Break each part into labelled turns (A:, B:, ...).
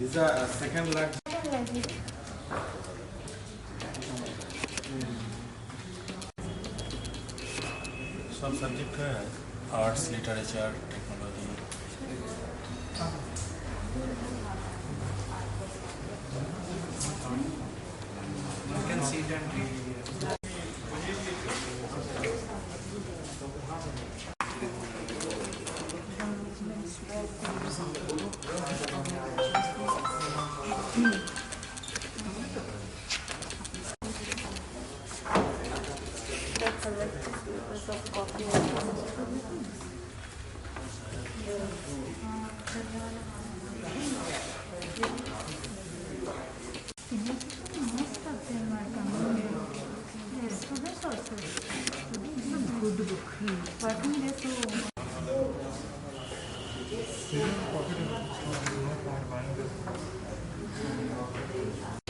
A: is the second largest. सब subject है arts literature technology you can see that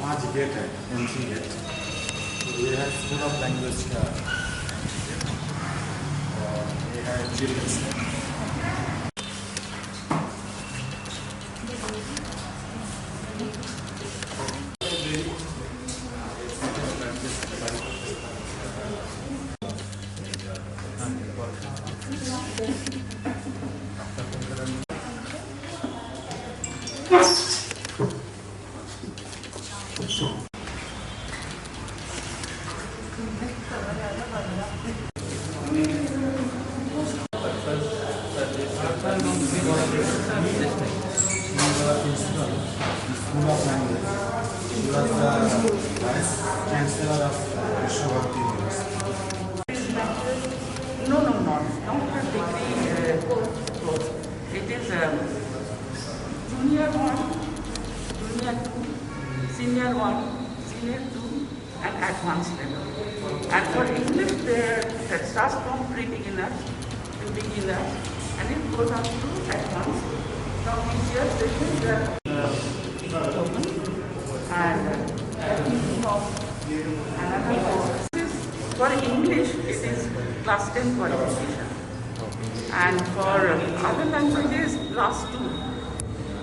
A: आज gate है MC gate ये है स्कूल ऑफ लैंग्वेज का और ये है children's
B: No, not a degree course. It is junior 1, junior 2, senior 1, senior 2 and advanced level. And for English, it starts from pre-beginner to beginner and it goes up to advanced. From each year, this is and another course. For English, it is class 10 qualification. And for other languages, class 2.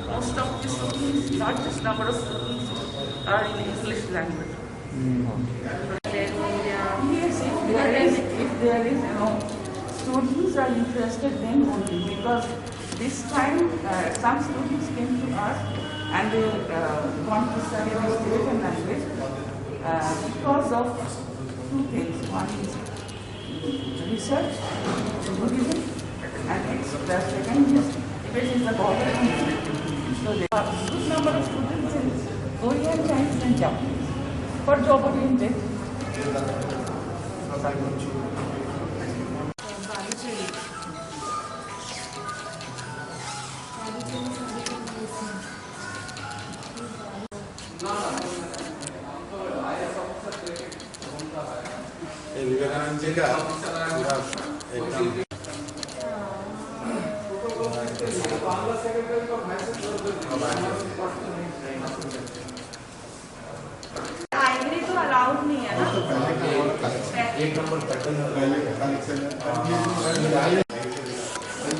B: Most of the students, largest number of students are in English language. Yes, if there is, students are interested then only, because this time some students came to us and they want to study this Tibetan language because of two things. One is research, Buddhism, and the second is Tibet is the border. So there are a good number of students in Korean, Chinese and Japanese for job oriented.
A: Vivekananda ji का पूरा एकदम
B: Ivory तो allowed नहीं है ना।
A: एक number pattern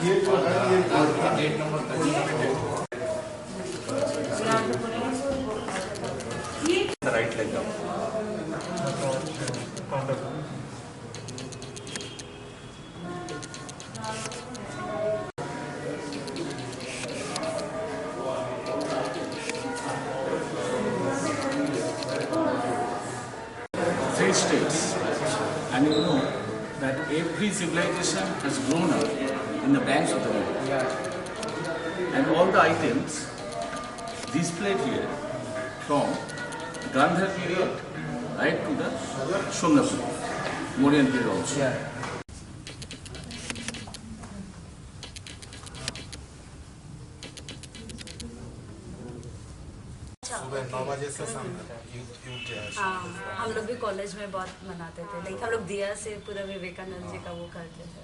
A: ये जो है ये date number write leg down
C: three states, and you know that every civilization has grown up in the banks of the river, and all the items displayed here from Gandhar period right to the Shunga period, Mauryan period also.
A: सुबह 9 बजे से
D: हाँ, हम लोग भी college में बहुत मनाते थे, लाइक हम लोग दिया से पूरा विवेकानंद जी का वो करते थे।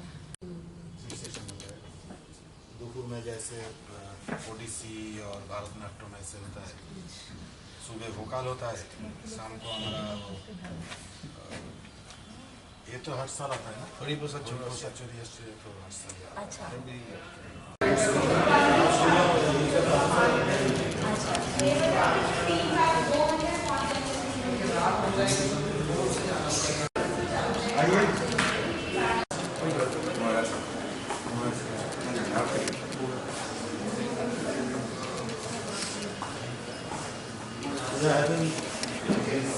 A: दोपहर में जैसे ओडिसी और भारतनाट्यम ऐसे होता है, सुबह वोकाल होता है, शाम को हमारा ये तो हर साल आता है ना, थोड़ी बहुत चोरी तो हर साल।
D: अच्छा।
C: Because I haven't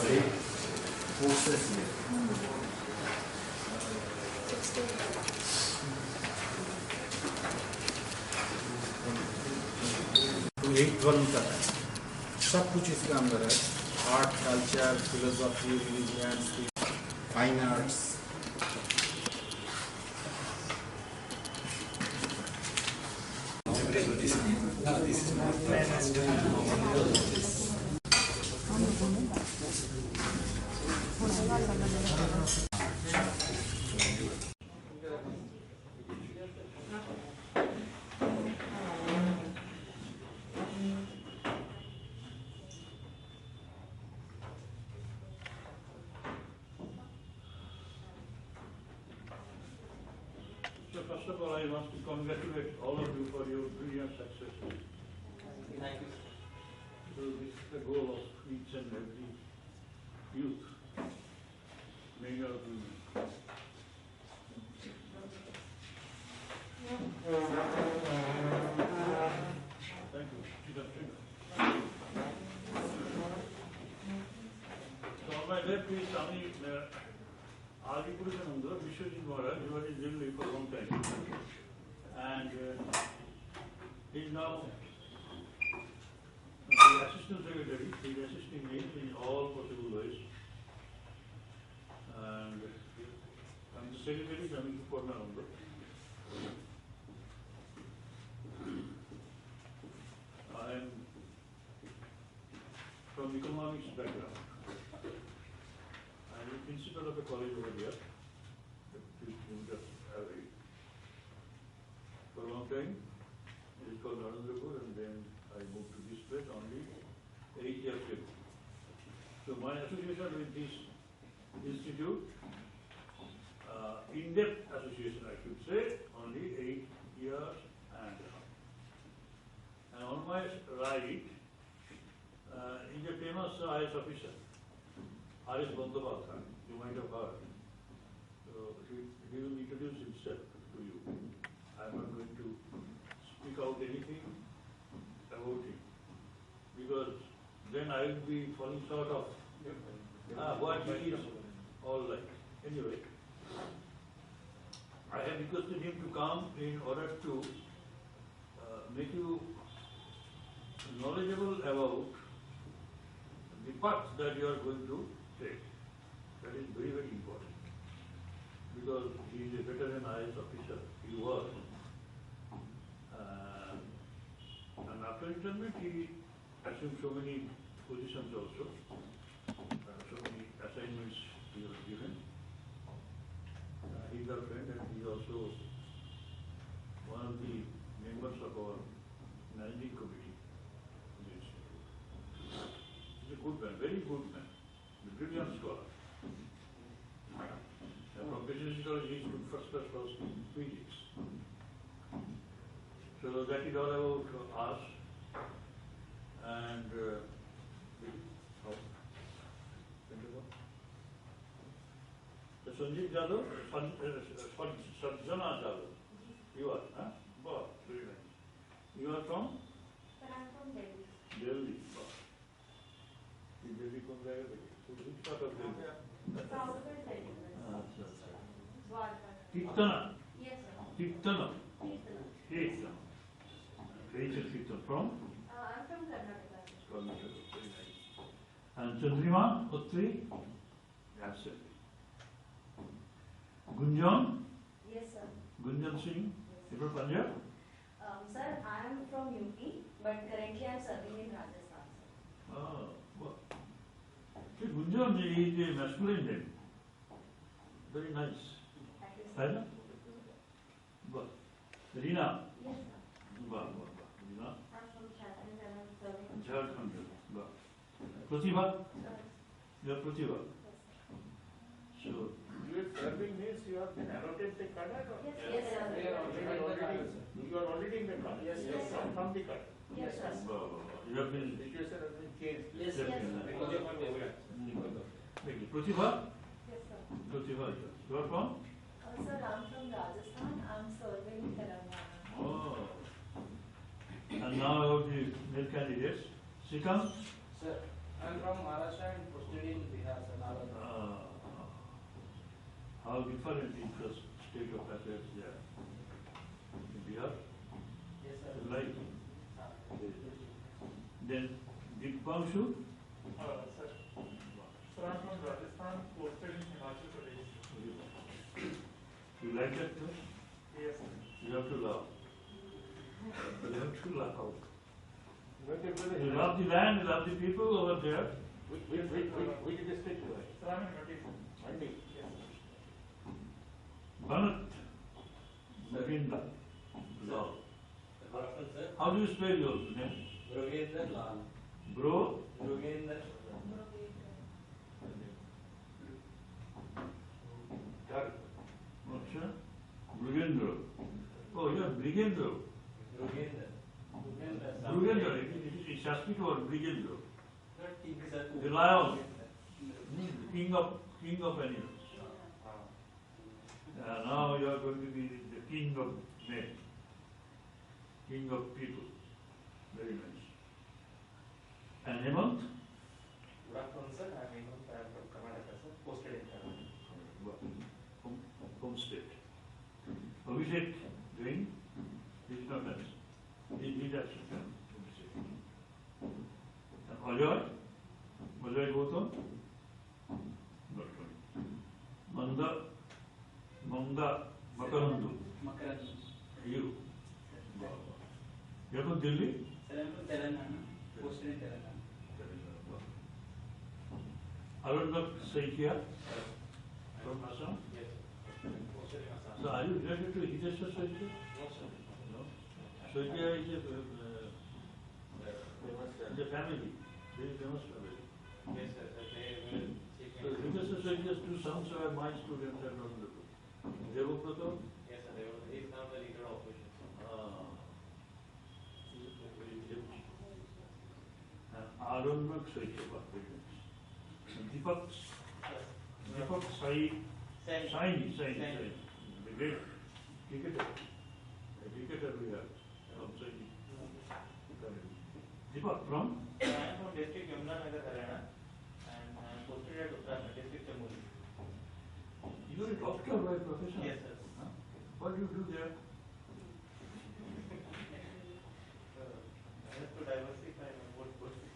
C: read courses yet. तो 8-12 तक है, सब कुछ इसके अंदर है. Art, culture, philosophy, religion, fine arts.
E: So first of all, I want to congratulate all of you for your brilliant success.
F: Thank you.
E: So this is the goal of each and every youth, men or women. Thank you. Sit up, sit up. So on my left is Swami Adipurushananda Vishwajit Maharaj, who was in Delhi for a long time. And he is now the assistant secretary. He is assisting me in all possible ways. And I'm the secretary coming to Purnananda. I am from economics background. I am the principal of a college over here, 50 kilometers away. For a long time, it is called Narendra, and then I moved to this place only 8 years ago. So my association with this institute, in-depth association I should say, only 8 years and a half. And on my right is a famous IAS officer, R.S. Bandhavata, you might have heard. So he will introduce himself to you. I am not going to speak out anything about him, because then I will be falling short of what he is all like. Anyway, I have requested him to come in order to make you knowledgeable about the path that you are going to take. That is very, very important, because he is a veteran IAS officer. He was. And after retirement, he assumed so many positions also, so many assignments he was given. He is our friend, and he is also one of the members of our managing committee. He's a good man, very good man, a brilliant scholar. And from business college, he is good first class for physics. So that is all about us. And Sanjeev Jadhav, Sarjana Jadhav, you are, huh? Wow, very nice. You are from?
G: I'm from Delhi.
E: Delhi. Wow. In Delhi, which part of Delhi?
G: Southwest Delhi.
E: Kirtana.
G: Yes, sir.
E: Kirtana.
G: Kirtana.
E: Kirtana. Where is Kirtana from?
G: I'm from Karnataka.
E: Karnataka. Very nice. And Chandrima, Otri? Absolutely. Gunjan?
G: Yes, sir.
E: Gunjan Singh? You from Punjab?
G: Sir, I am from UP, but currently I am serving in Rajasthan, sir.
E: Ah, well. See, Gunjan is a masculine name. Very nice.
G: That is
E: Right? Well, Rina?
G: Yes, sir.
E: Well. Rina?
G: I'm from Jharkhand and I'm serving.
E: Jharkhand. Well. Pratibha?
G: Sir.
E: You are Pratibha.
G: Yes, sir.
E: So,
F: You are serving means you have been allotted the cadre or?
G: Yes, yes, sir.
F: You are already in the cadre.
G: Yes,
F: You are
G: sir.
F: from the cadre.
G: Yes, sir.
E: you have been.
F: Situation has been changed.
G: Yes,
E: Yes,
G: yes,
E: sir.
G: sir.
E: Thank you. Pratibha?
G: Yes, sir.
E: Pratibha, you are from?
G: Sir, I'm from Rajasthan. I'm serving in Telangana.
E: Oh. And now about the male candidates. Sikam?
F: Sir, I'm from Maharashtra and posted in Bihar, sir. Nalanda.
E: How different is the state of affairs there? In Bihar?
F: Yes, sir.
E: Right. Then Dipanshu?
F: Sir. Sir, I'm from Rajasthan, posted in Himachal Pradesh.
E: You like that too?
F: Yes, sir.
E: You have to love. You have to love. You
F: Sir,
E: love the land, you love the people over there.
F: which district you are? Sir, I'm in Mandi. Mandi? Yes, sir.
E: Bharat Darshan. Love.
F: Sir.
E: How do you spell your name?
F: Brogendra Lal.
E: Bro?
F: Brogendra.
E: Acha? Brigendra. Oh, you are Brigendra.
F: Brogendra.
E: Brigendra. It is Sanskrit word, Brigendra.
F: Sir.
E: The lion, king of animals. Now you are going to be the king of men, king of people. Very nice. And Hemant?
F: Good afternoon, sir. I'm Hemant. I'm from Karnataka, sir. Posted in Karnataka.
E: Home state. Abhishek doing? He's not nice. He's actually Abhishek. And Ajay? Ajay Gautam? Not coming. Manda Makarandu.
F: Makarandu.
E: You? You're from Delhi?
F: Sir, I'm from Telangana. Posted in Telangana.
E: Arundak Saikia from Assam?
F: Yes, sir. Posted in Assam.
E: So are you related to Hideshwar Saikia?
F: No, sir.
E: No. Saikia is a family, very famous family.
F: Yes, sir. They will take
E: So Hideshwar Saikia's two sons are my students and not the Devabrata?
F: Yes, sir. He is now the leader of opposition.
E: And Arundak Saikia, very nice. And Deepak Saini, the great cricketer. A cricketer we have from Saini. Deepak from?
F: I am from district Yamuna Nagar, Haryana, and I am posted at Uttarakhand, district Jammu.
E: You are a doctor by profession?
F: Yes, sir.
E: Huh? What do you do there?
F: I have to diversify my portfolio.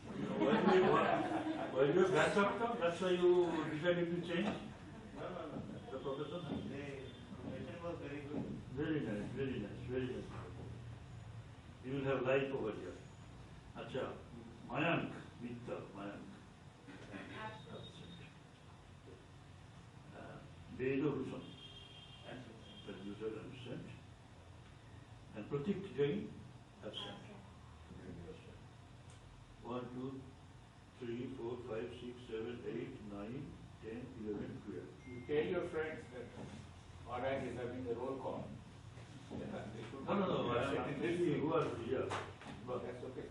E: Why you a bad doctor? That's why you decided to change
F: No.
E: the profession? Huh?
F: The information was very good.
E: Very nice, very nice, very nice. You will have life over here. Acha, Mayank, Vitta, Mayank. Vedo Hussain, producer absent. And Pratik Jain, absent. 1, 2, 3, 4, 5, 6, 7, 8, 9, 10, 11, 12.
H: You tell your friends that Maharaj is having a roll call.
E: No, I am really who are here. But
H: That's okay.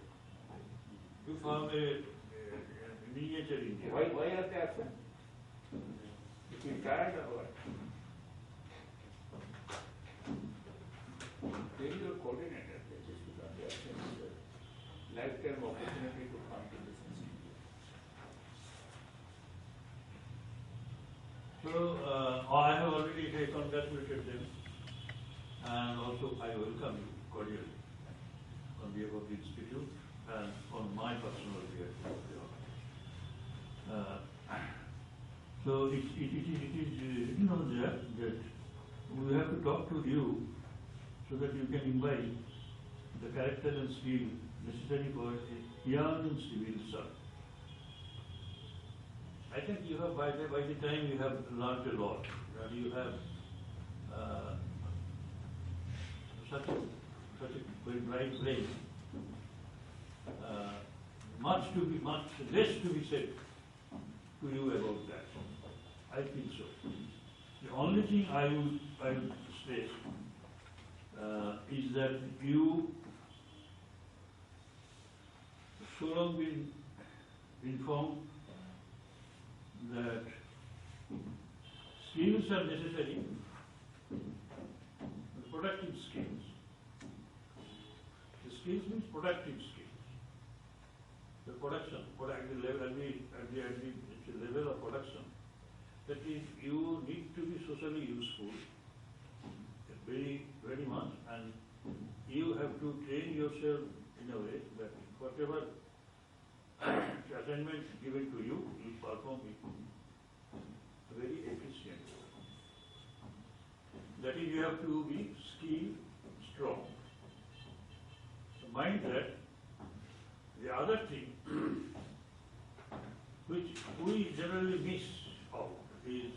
E: you found a miniature India.
H: Why are they absent? If you tired or what? Tell your coordinator that this will not be absent. Lifetime opportunity to come to this institute.
E: So, I have already congratulated them, and also I welcome you cordially on behalf of the institute and on my personal behalf. So it is written on there that we have to talk to you so that you can imbibe the character and skill necessary for a young civil servant. I think you have, by the time you have learned a lot, and you have such a very bright brain, much less to be said to you about that. I think so. The only thing I would stress is that you so long been informed that skills are necessary, productive skills. The skills means productive skills. The production, at the level of production, that is, you need to be socially useful very, very much, and you have to train yourself in a way that whatever assignment given to you, you perform it very efficiently. That is, you have to be skilled, strong. So mind that. The other thing which we generally miss out is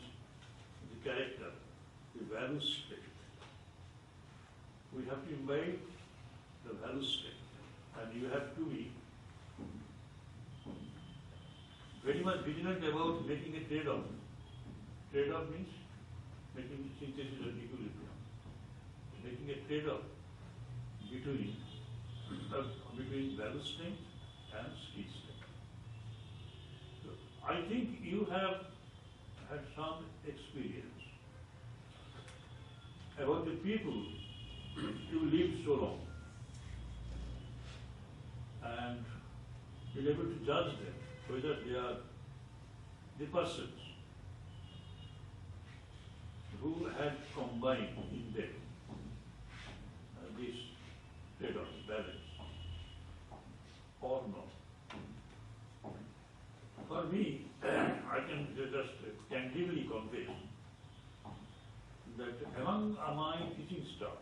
E: the character, the value state. We have to imbibe the value state, and you have to be very much vigilant about making a trade-off. Trade-off means making synthesis of equilibrium. Making a trade-off between value strength and skill strength. So I think you have had some experience about the people who live so long, and you're able to judge them whether they are the persons who had combined in them this trade-off, balance, or not. For me, I can just candidly confess that among my teaching staff,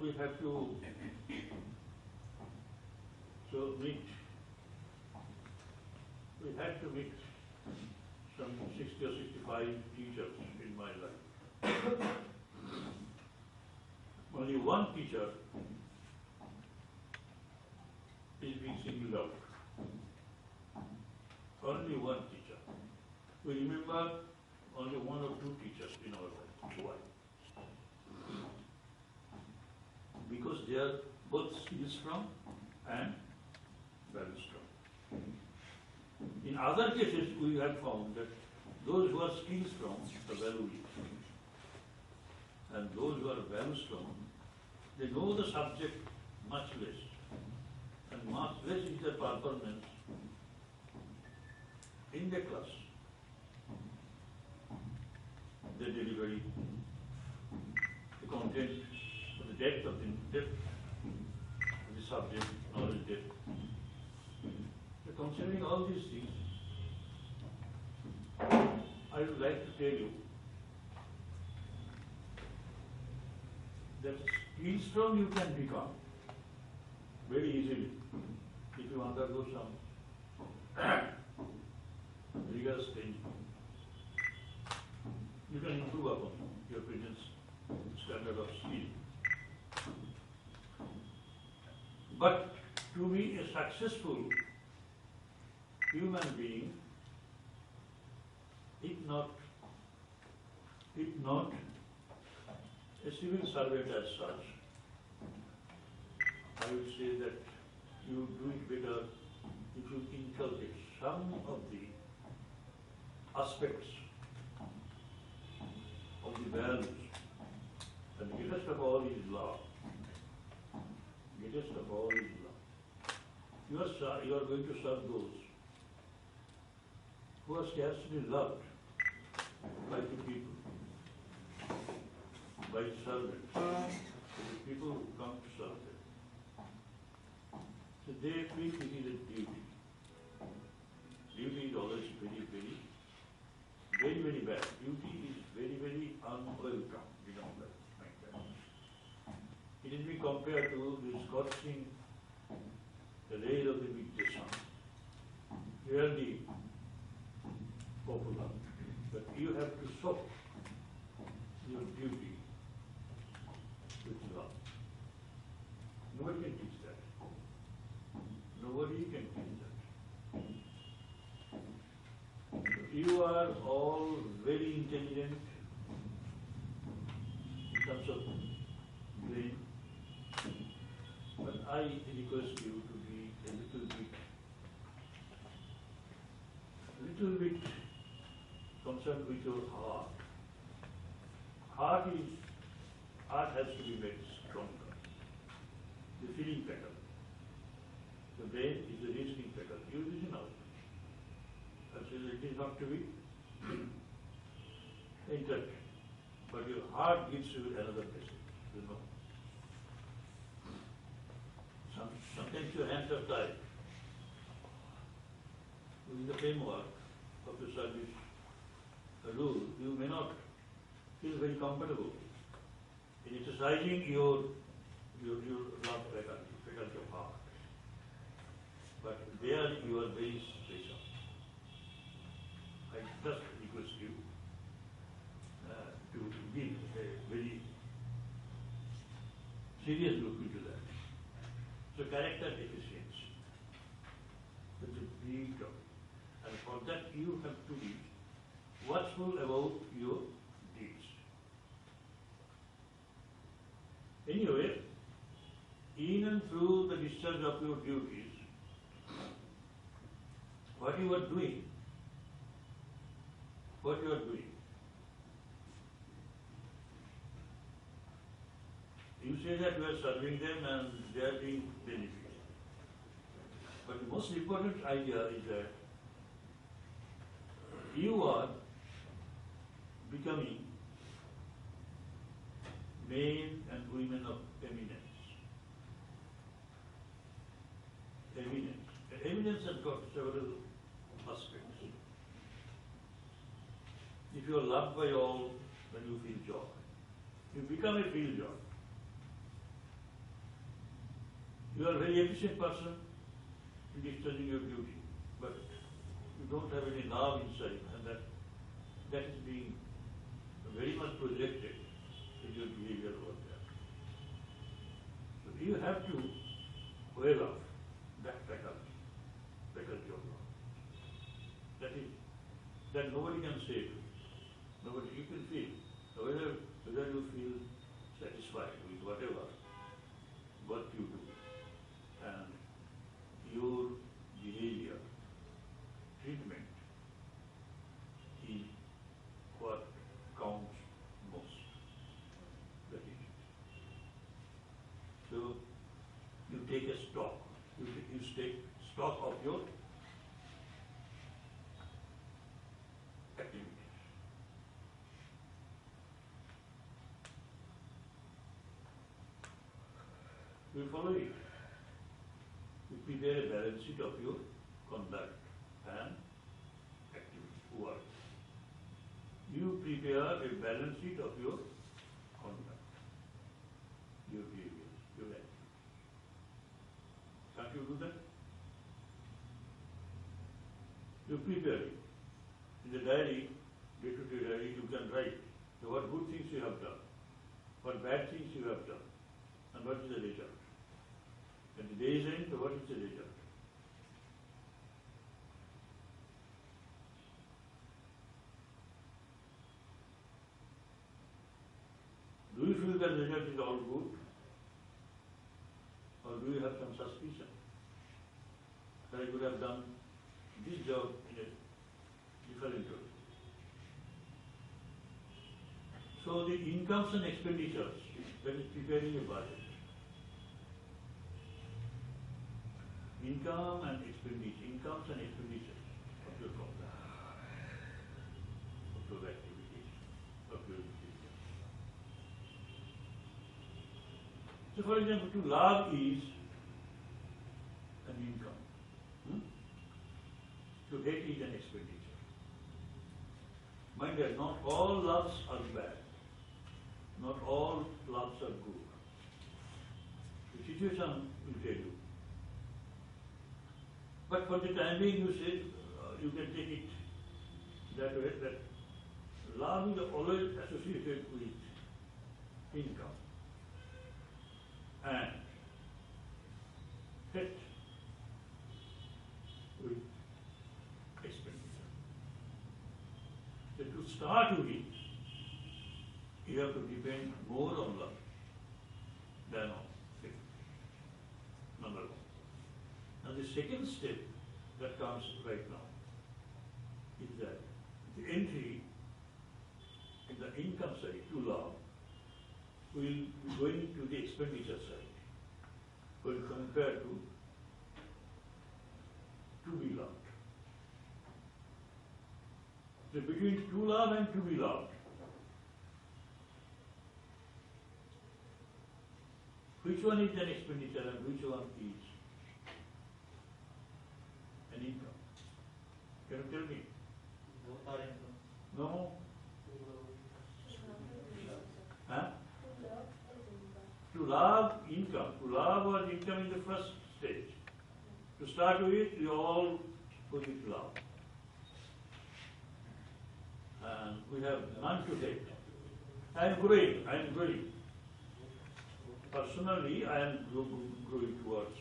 E: we have to meet some 60 or 65 teachers in my life. Only one teacher is being singled out. Only one teacher. We remember only one or two teachers in our life. Why? Because they are both skill strong and value strong. In other cases, we have found that those who are skill strong are value weak. And those who are value strong, they know the subject much less. And much less is their performance in the class. The delivery, the content, the depth of the subject, knowledge depth. So considering all these things, I would like to tell you that skill strong you can become very easily if you undergo some rigorous training. You can improve upon your present standard of skill. But to be a successful human being, if not a civil servant as such, I would say that you do it better if you inculcate some of the aspects of the values. And the greatest of all is love. Greatest of all is love. You are going to serve those who are scarcely loved by the people, by the servants, by the people who come to serve them. So they feel it is a duty. Duty is always very bad. Duty is very unwelcome in our life. It is being compared to the scorching rays of the midday sun. Really popular. But you have to soak your duty with love. Nobody can teach that. Nobody can teach that. You are all very intelligent in terms of brain, but I request you to be a little bit concerned with your heart. Heart has to be made stronger. The feeling pattern. The brain is the reasoning faculty. You reason out. Actually, it is not to be interpreted. But your heart gives you another message, you know. Sometimes your hands are tied. Within the framework of the service rule, you may not feel very comfortable in exercising your love faculty of heart. But there you are very special. I just request you to give a very serious look into that. So character deficiency. That's a big topic. And for that you have to be watchful about your deeds. Anyway, in and through the discharge of your duties, what you are doing, you say that we are serving them and they are being benefited. But the most important idea is that you are becoming men and women of eminence. Eminence has got several aspects. If you are loved by all, then you feel joy. You become a feel joy. You are a very efficient person in discharging your duty, but you don't have any love inside, and that is being very much projected in your behavior over there. So you have to wear off that faculty of love. That nobody can say to you. Nobody, you can feel whether you feel satisfied with whatever what you do, and your behavior, treatment is what counts most. That is it. So you take a stock. You take stock of your activities. You follow it. You prepare a balance sheet of your conduct and activity, work. You prepare a balance sheet of your conduct, your behavior, your activity. Can't you do that? You prepare it. In the diary, day-to-day diary, you can write what good things you have done, what bad things you have done, and what is the result. At the day's end, what is the result? Do you feel that the result is all good? Or do you have some suspicion that I could have done this job in a different way? So the incomes and expenditures, that is preparing a budget. Incomes and expenditures of your conduct, of your activities, of your behavior. So for example, to love is an income. To hate is an expenditure. Mind that not all loves are bad. Not all loves are good. The situation will tell you. But for the time being, you say, you can take it that way, that love is always associated with income and hate with expenditure. So to start with, you have to depend more on love than on hate. Number one. Now the second step that comes right now is that the entry in the income side to love will be going to the expenditure side when compared to So between to love and to be loved, which one is an expenditure and which one is an income? Can you tell me?
F: Both are income.
E: No? Huh? To love income. To love was income in the first stage. To start with, we all put it love. And we have none to hate. I am growing. Personally, I am growing towards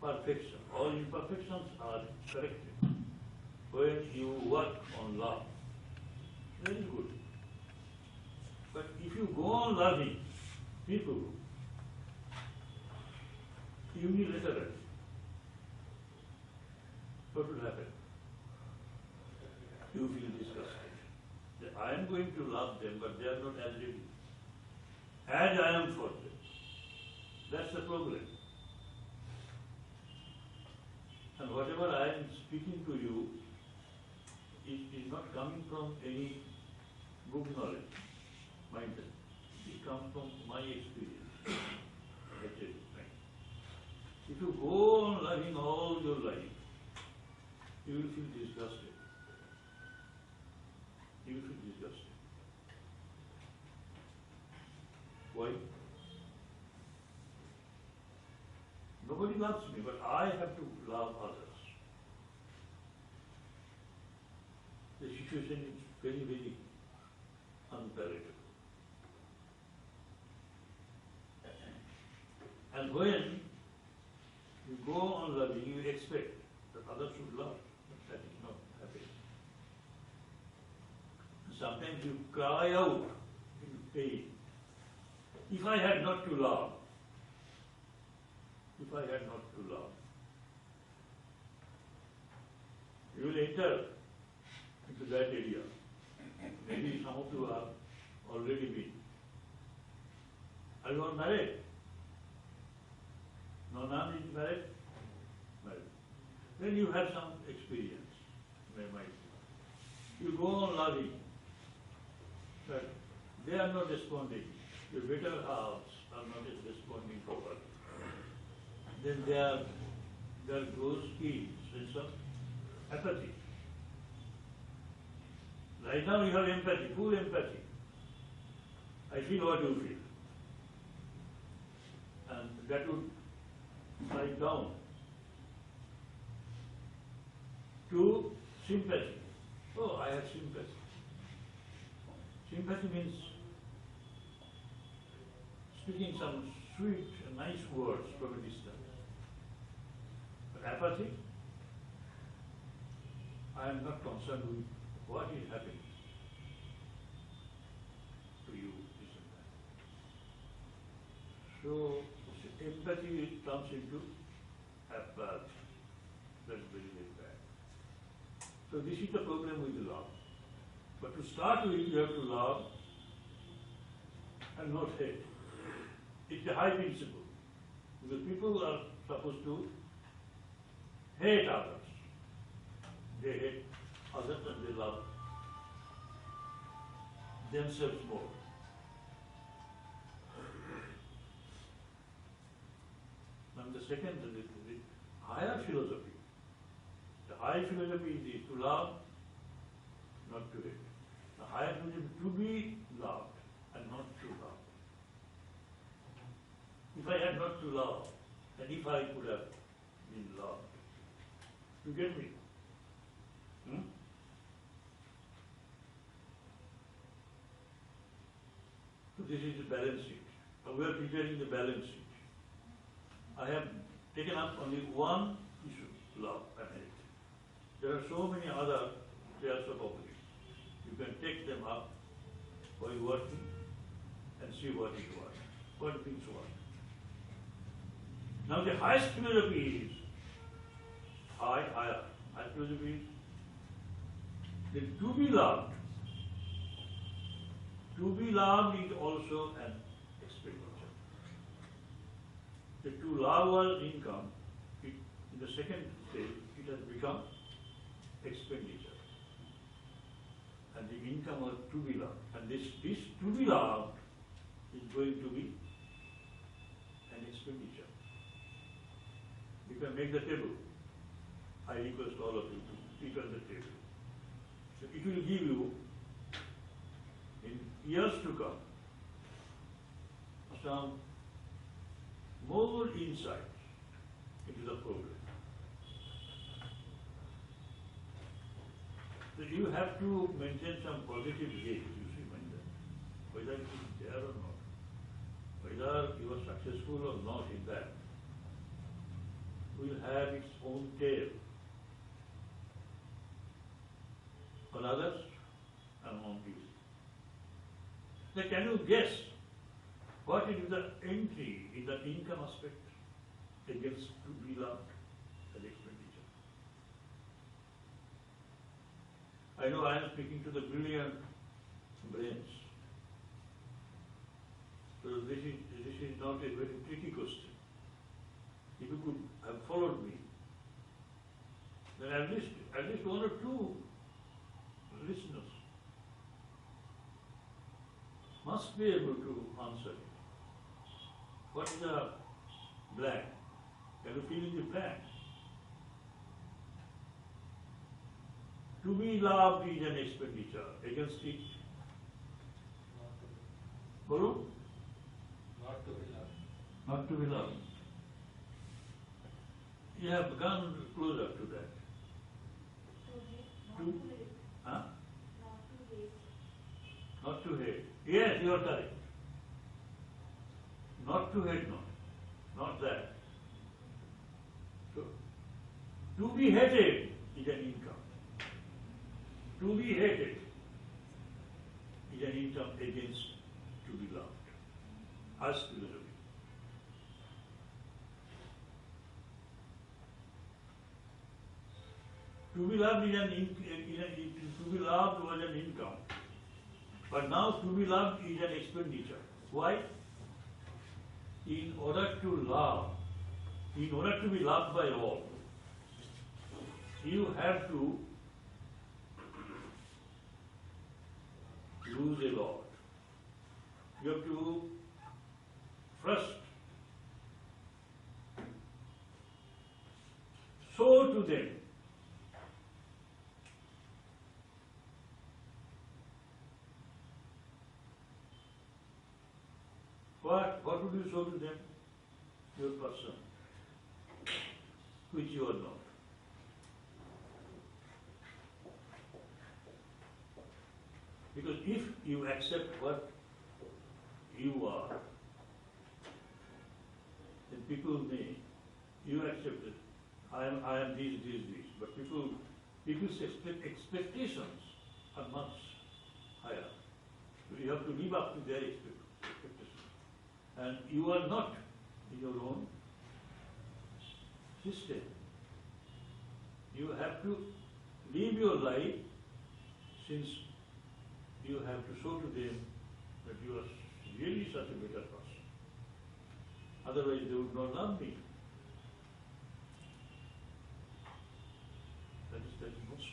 E: perfection. All imperfections are corrected when you work on love. Very good. But if you go on loving people unilaterally, what will happen? You feel disgusted. That I am going to love them, but they are not as ready as I am for them. That's the problem. And whatever I am speaking to you, it is not coming from any book knowledge, mindset. It comes from my experience. That's it. If you go on loving all your life, you will feel disgusted. You will feel disgusted. Why? Nobody loves me, but I have to love others. The situation is very, very unpalatable. And when you go on loving, you expect that others should love. But that is not happening. Sometimes you cry out in pain. If I had not to love, if I had not to love, you will enter into that area. Maybe some of you have already been. Are you not married? No, none is married? Married. Then you have some experience, you go on loving, but they are not responding. Your better halves are not responding properly. Then there goes in sense of apathy. Right now you have empathy, full empathy. I feel what you feel. And that would slide down to sympathy. Oh, I have sympathy. Sympathy means speaking some sweet and nice words from a distance. But apathy, I am not concerned with what is happening to you, this and that. So, empathy comes into apathy. That's very, very bad. So this is the problem with love. But to start with, you have to love and not hate. It's a high principle. Because people are supposed to hate others. They hate others and they love themselves more. And the second, the higher philosophy. The high philosophy is to love, not to hate. The higher philosophy is to be loved and not to love. If I had not to love, and if I could have been loved, you get me? So this is the balance sheet. Now we are preparing the balance sheet. I have taken up only one issue, love and hate. There are so many other spheres of opposites. You can take them up while working and see what is what brings what. Now the highest philosophy is higher philosophy is that to be loved is also an expenditure. The to love was income, in the second stage it has become expenditure. and the income are to be loved. And this to be loved is going to be an expenditure. You can make the table. I request all of you to prepare the table. So it will give you, in years to come, some more insights into the program. So you have to maintain some positive gaze, you see, whether it is there or not, whether you are successful or not in that, will have its own tail on others and on you. Now can you guess what is the entry in the income aspect against to be loved as expenditure? I know I am speaking to the brilliant brains. So this is not a very tricky question. If you could have followed me, then at least one or two listeners must be able to answer it. What is the blank? Can you fill in the blank? To be loved is an expenditure. Against it? Guru?
H: Not to be loved.
E: Not to be loved. You have gone closer to that. To? Huh? Not to hate. Yes, you are correct. Not to hate, not that. So, to be hated is an income. To be hated is an income against to be loved. As philosophy. To be loved is to be loved was an income. But now to be loved is an expenditure. Why? In order to love, in order to be loved by all, you have to lose a lot. You have to first show to them what would you show to them? Your person, which you are not. Because if you accept what you are, then people may, you accept it. I am this. But people's expectations are much higher. So you have to live up to their expectations. And you are not in your own system. You have to live your life since you have to show to them that you are really such a better person. Otherwise they would not love me. That is most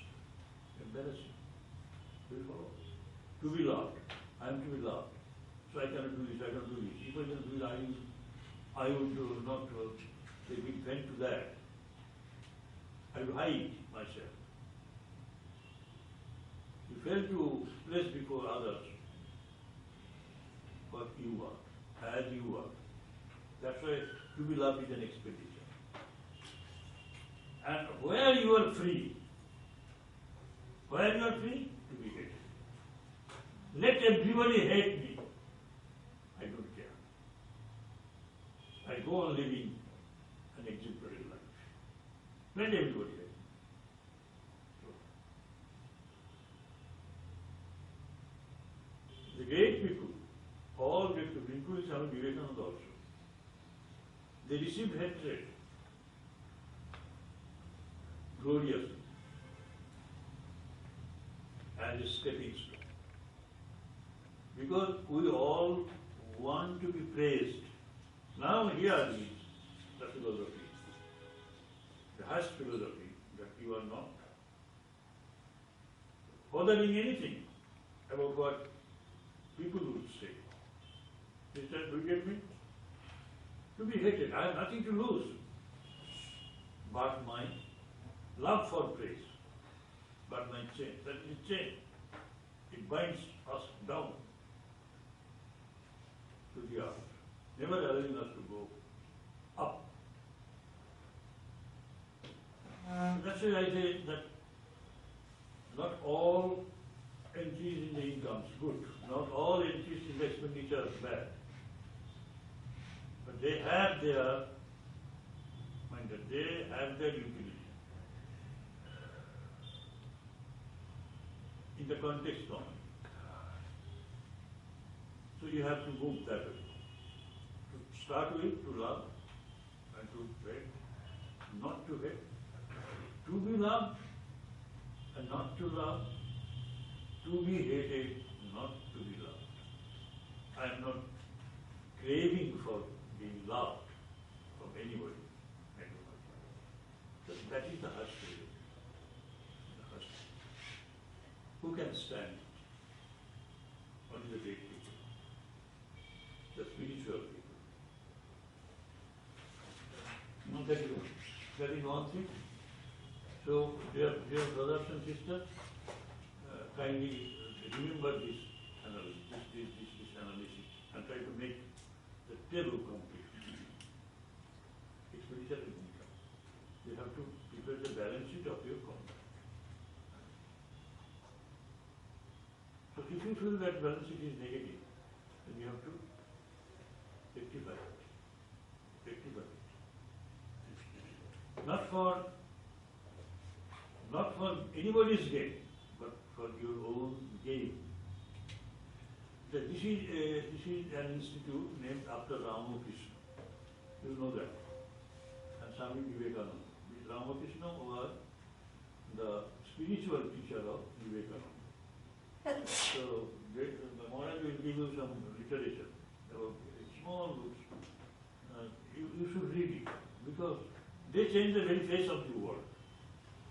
E: embarrassing. Do you follow? To be loved. I am to be loved. So I cannot do this, I cannot do this. If I cannot do it, I would not say big fan to that. I would hide myself. You fail to place before others what you are, as you are. That's why to be loved is an expenditure. And where you are free, to be hated. Let everybody hate me. I don't care. I go on living an exemplary life. Let everybody hate me. The great people, all great people, including Swami Vivekananda also, they received hatred gloriously as a stepping stone. Because we all want to be praised. Now here is the philosophy, the highest philosophy, that you are not bothering anything. about what people would say. They said, do you get me? To be hated, I have nothing to lose. But my love for praise, but my chain, that is chain. It binds us down to the earth, never allowing us to go up. That's why I say that not all entries in the income is good, not all entries in the expenditure is bad. But they have their, they have their utility. In the context of it. So you have to move that way. To start with, to love, and to hate, not to hate. To be loved, and not to love. To be hated, not to be loved. I am not craving for being loved from anybody. So that is the hush period. The hush. Who can stand? Only the great people, the spiritual people. No, that is one thing. So, dear brothers and sisters, kindly remember this analysis and try to make the table complete. Expenditure and income. You have to prepare the balance sheet of your conduct. So if you feel that balance sheet is negative, then you have to rectify it. Not for anybody's gain, but for your own gain. This is an institute named after Ramakrishna. You know that. And Swami Vivekananda. Ramakrishna was the spiritual teacher of Vivekananda. So, the morning will give you some literature about small books. You should read it because they change the very face of the world.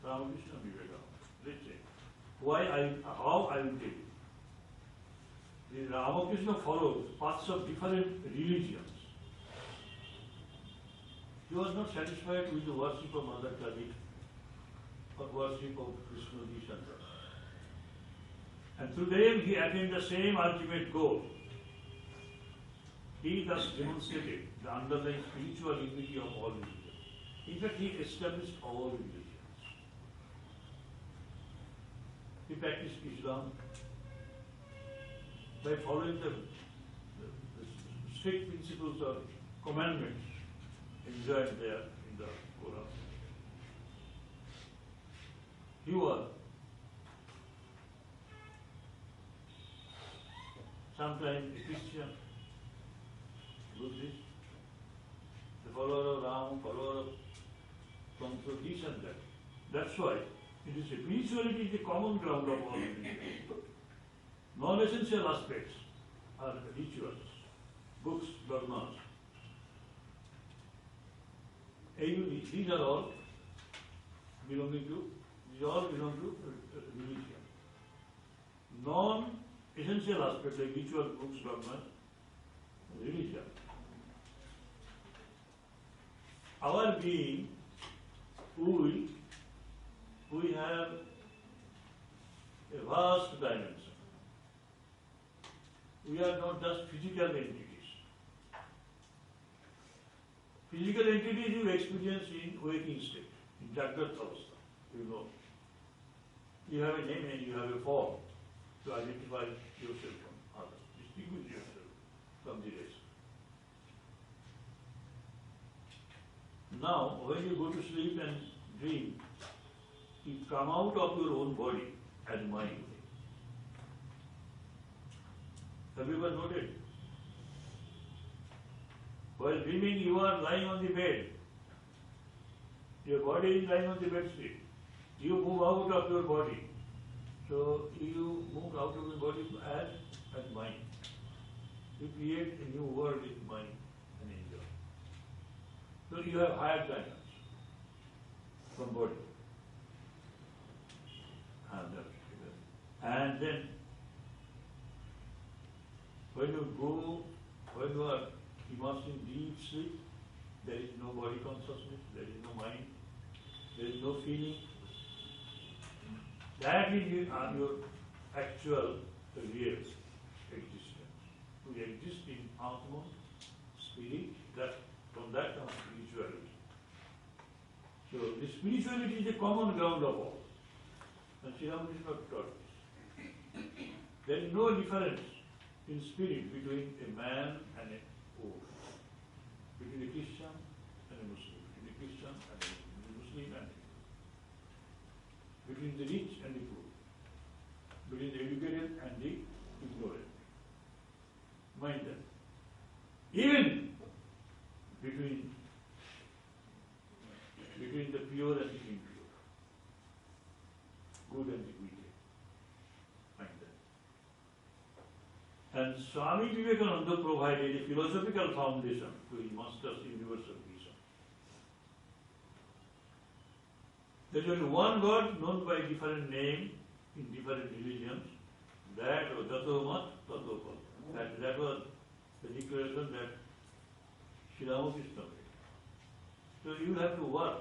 E: Ramakrishna and Vivekananda. They change. How I will tell you. The Ramakrishna follows paths of different religions. He was not satisfied with the worship of Mother Kali or worship of Krishna Chandra. And through them he attained the same ultimate goal. He thus demonstrated the underlying spiritual unity of all religions. In fact, he established all religions. He practiced Islam by following the strict principles or commandments enjoined there in the Quran. He was sometimes a Christian, Buddhist, the follower of Ram, follower of Kamsa, this and that. That's why it is spirituality is the common ground of all religions. Non-essential aspects are rituals, books, dogmas. These all belong to religion. Non-essential aspects like ritual, books, dogmas, religion. Our being, we have a vast dimension. We are not just physical entities. Physical entities you experience in waking state, in Jagrat Avastha, you know. You have a name and you have a form to identify yourself from others, distinguish yourself from the rest. Now, when you go to sleep and dream, you come out of your own body as mind. Have you ever noted? While dreaming, you are lying on the bed. Your body is lying on the bed sheet. You move out of your body. So you move out of your body as mind. You create a new world in mind and enjoy. So you have higher dimensions from body. And then when you go, when you are immersed in deep sleep, there is no body consciousness, there is no mind, there is no feeling. That is your actual real existence. We exist in Atman, spirit, that from that comes spirituality. So the spirituality is the common ground of all. And Sri Ramakrishna taught this. There is no difference in spirit between a man and a woman, between a Christian and a Muslim, between a Christian and a Muslim and a between the rich and the poor, between the educated and the ignorant. Mind that. Even between the pure and the impure, good and the wicked. Mind that. And Swami Vivekananda provided a philosophical foundation to his master's universal vision. There is only one God known by different name in different religions. That was Tatomat, Tatopal. That was the declaration that Sri Ramakrishna made. So you have to work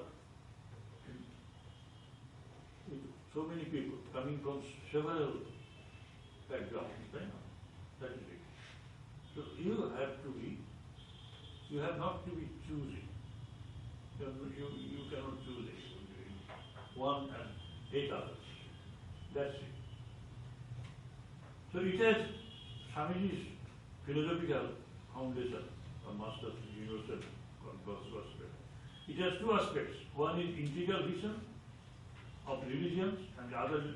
E: with so many people coming from several backgrounds. Right? That is it. So you have not to be choosing. You cannot choose it. One and 8 others. That's it. So it has Swamiji's philosophical foundation, or master's universal gospel. It has 2 aspects. One is integral vision of religions, and the other is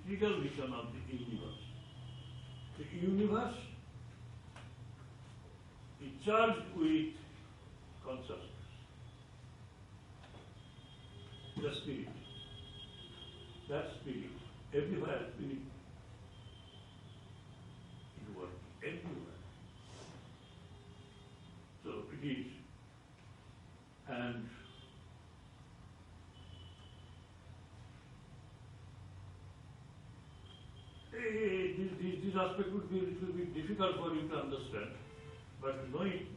E: integral vision of the universe. The universe is charged with consciousness. The spirit. That spirit, everywhere spirit is working, everywhere. So it is. And this aspect would be a little bit difficult for you to understand, but knowing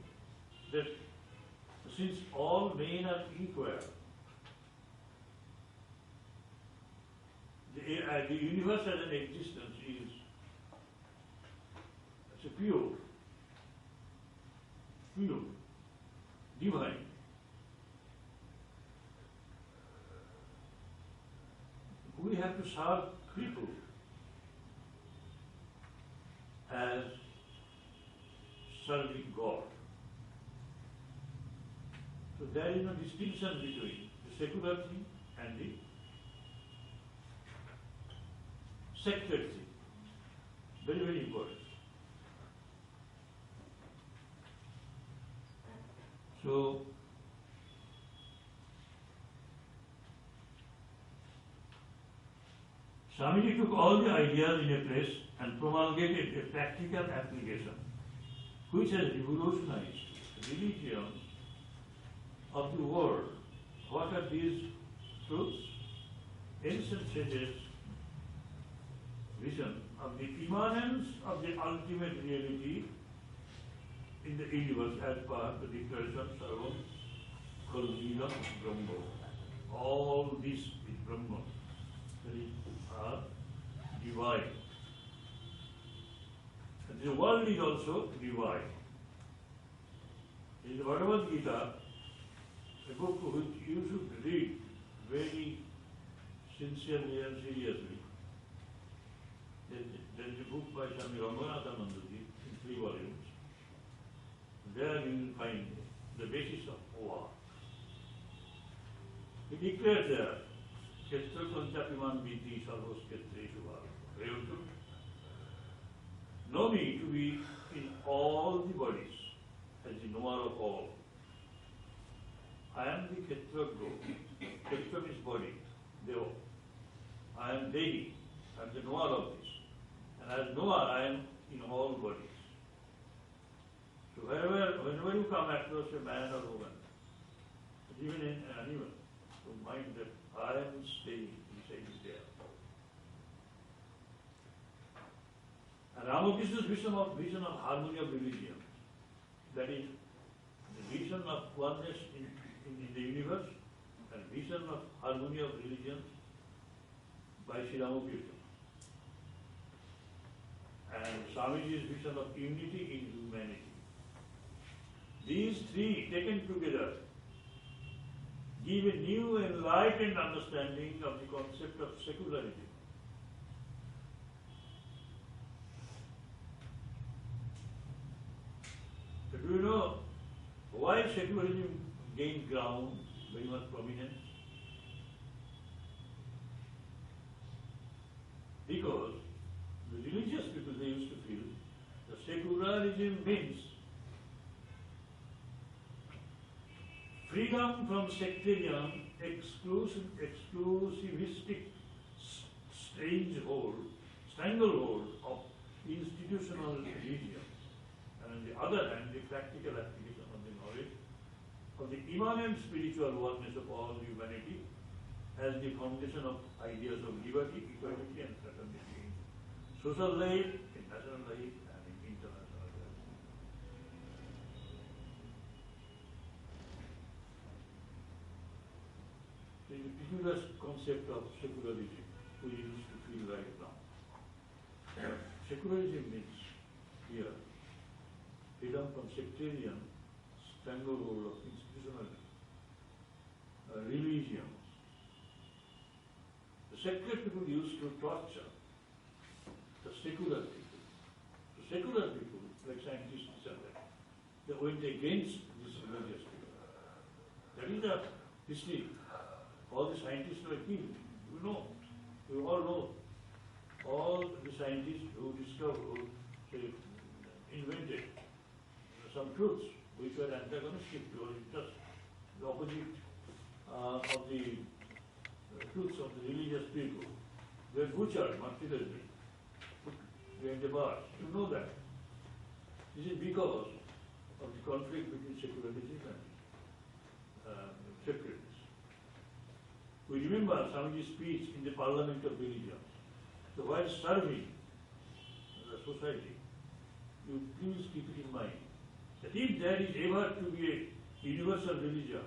E: that since all men are equal, the universe as an existence is pure, divine. We have to serve people as serving God. So there is no distinction between the secular thing and the sacred thing. Very, very important. So, Swamiji took all the ideas in a place and promulgated a practical application which has revolutionized religions of the world. What are these truths? Ancient sages' vision of the immanence of the ultimate reality in the universe as per the declaration Sarvam Khalvidam Brahma. All this is Brahma. They are divine. And the world is also divine. In the Bhagavad Gita, a book which you should read very sincerely and seriously, there is a book by Swami Ramakrishna in 3 volumes. There you will find the basis of war. He declared there, Ketra Panchapiman Vidhi Sarvos Ketreshu Bhava. Know me to be in all the bodies, as the knower of all. I am the Ketra Guru. Ketra is body, Deva. I am Dehi, I am the knower of this. And as knower, I am in all bodies. So whenever you come across a man or woman, even an animal, to mind that I am staying inside there. And Ramakrishna's vision of harmony of religion, that is the vision of oneness in the universe and vision of harmony of religions by Sri Ramakrishna. And Swamiji's vision of unity in humanity. These three taken together give a new enlightened understanding of the concept of secularism. So do you know why secularism gained ground, very much prominence? Because the religious people, they used to feel that secularism means freedom from sectarian, exclusivistic stranglehold of institutional religion, and on the other hand, the practical application of the knowledge of the immanent spiritual oneness of all humanity as the foundation of ideas of liberty, equality, and fraternity in social life, in national life, and in international life. The peculiar concept of secularism we used to feel right now. Secularism means here freedom from sectarian stranglehold of institutional religions. The secular people used to torture the secular people. The secular people, like scientists and that, they went against this religious people. That is the history. All the scientists were killed. You know, you all know. All the scientists who discovered, who invented some truths which were antagonistic to or just the opposite of the truths of the religious people. They were butchered martyrdom behind the bars. You know that. This is because of the conflict between secularism and secularism. We remember Swamiji's speech in the Parliament of Religions. So while serving the society, you please keep it in mind that if there is ever to be a universal religion,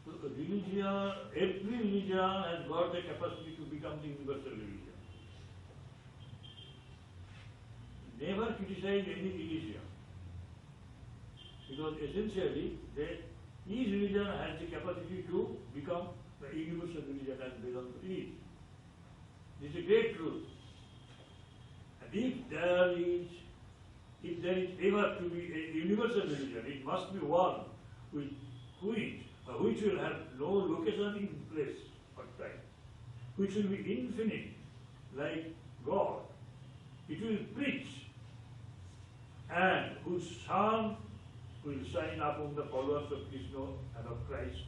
E: so the religion, every religion has got the capacity to become the universal religion. Never criticize any religion, because essentially each religion has the capacity to become the universal religion as Vedanta is. This is a great truth. And if there is ever to be a universal religion, it must be one which will have no location in place or time, which will be infinite, like God. It will preach, and whose sun will shine upon the followers of Krishna and of Christ,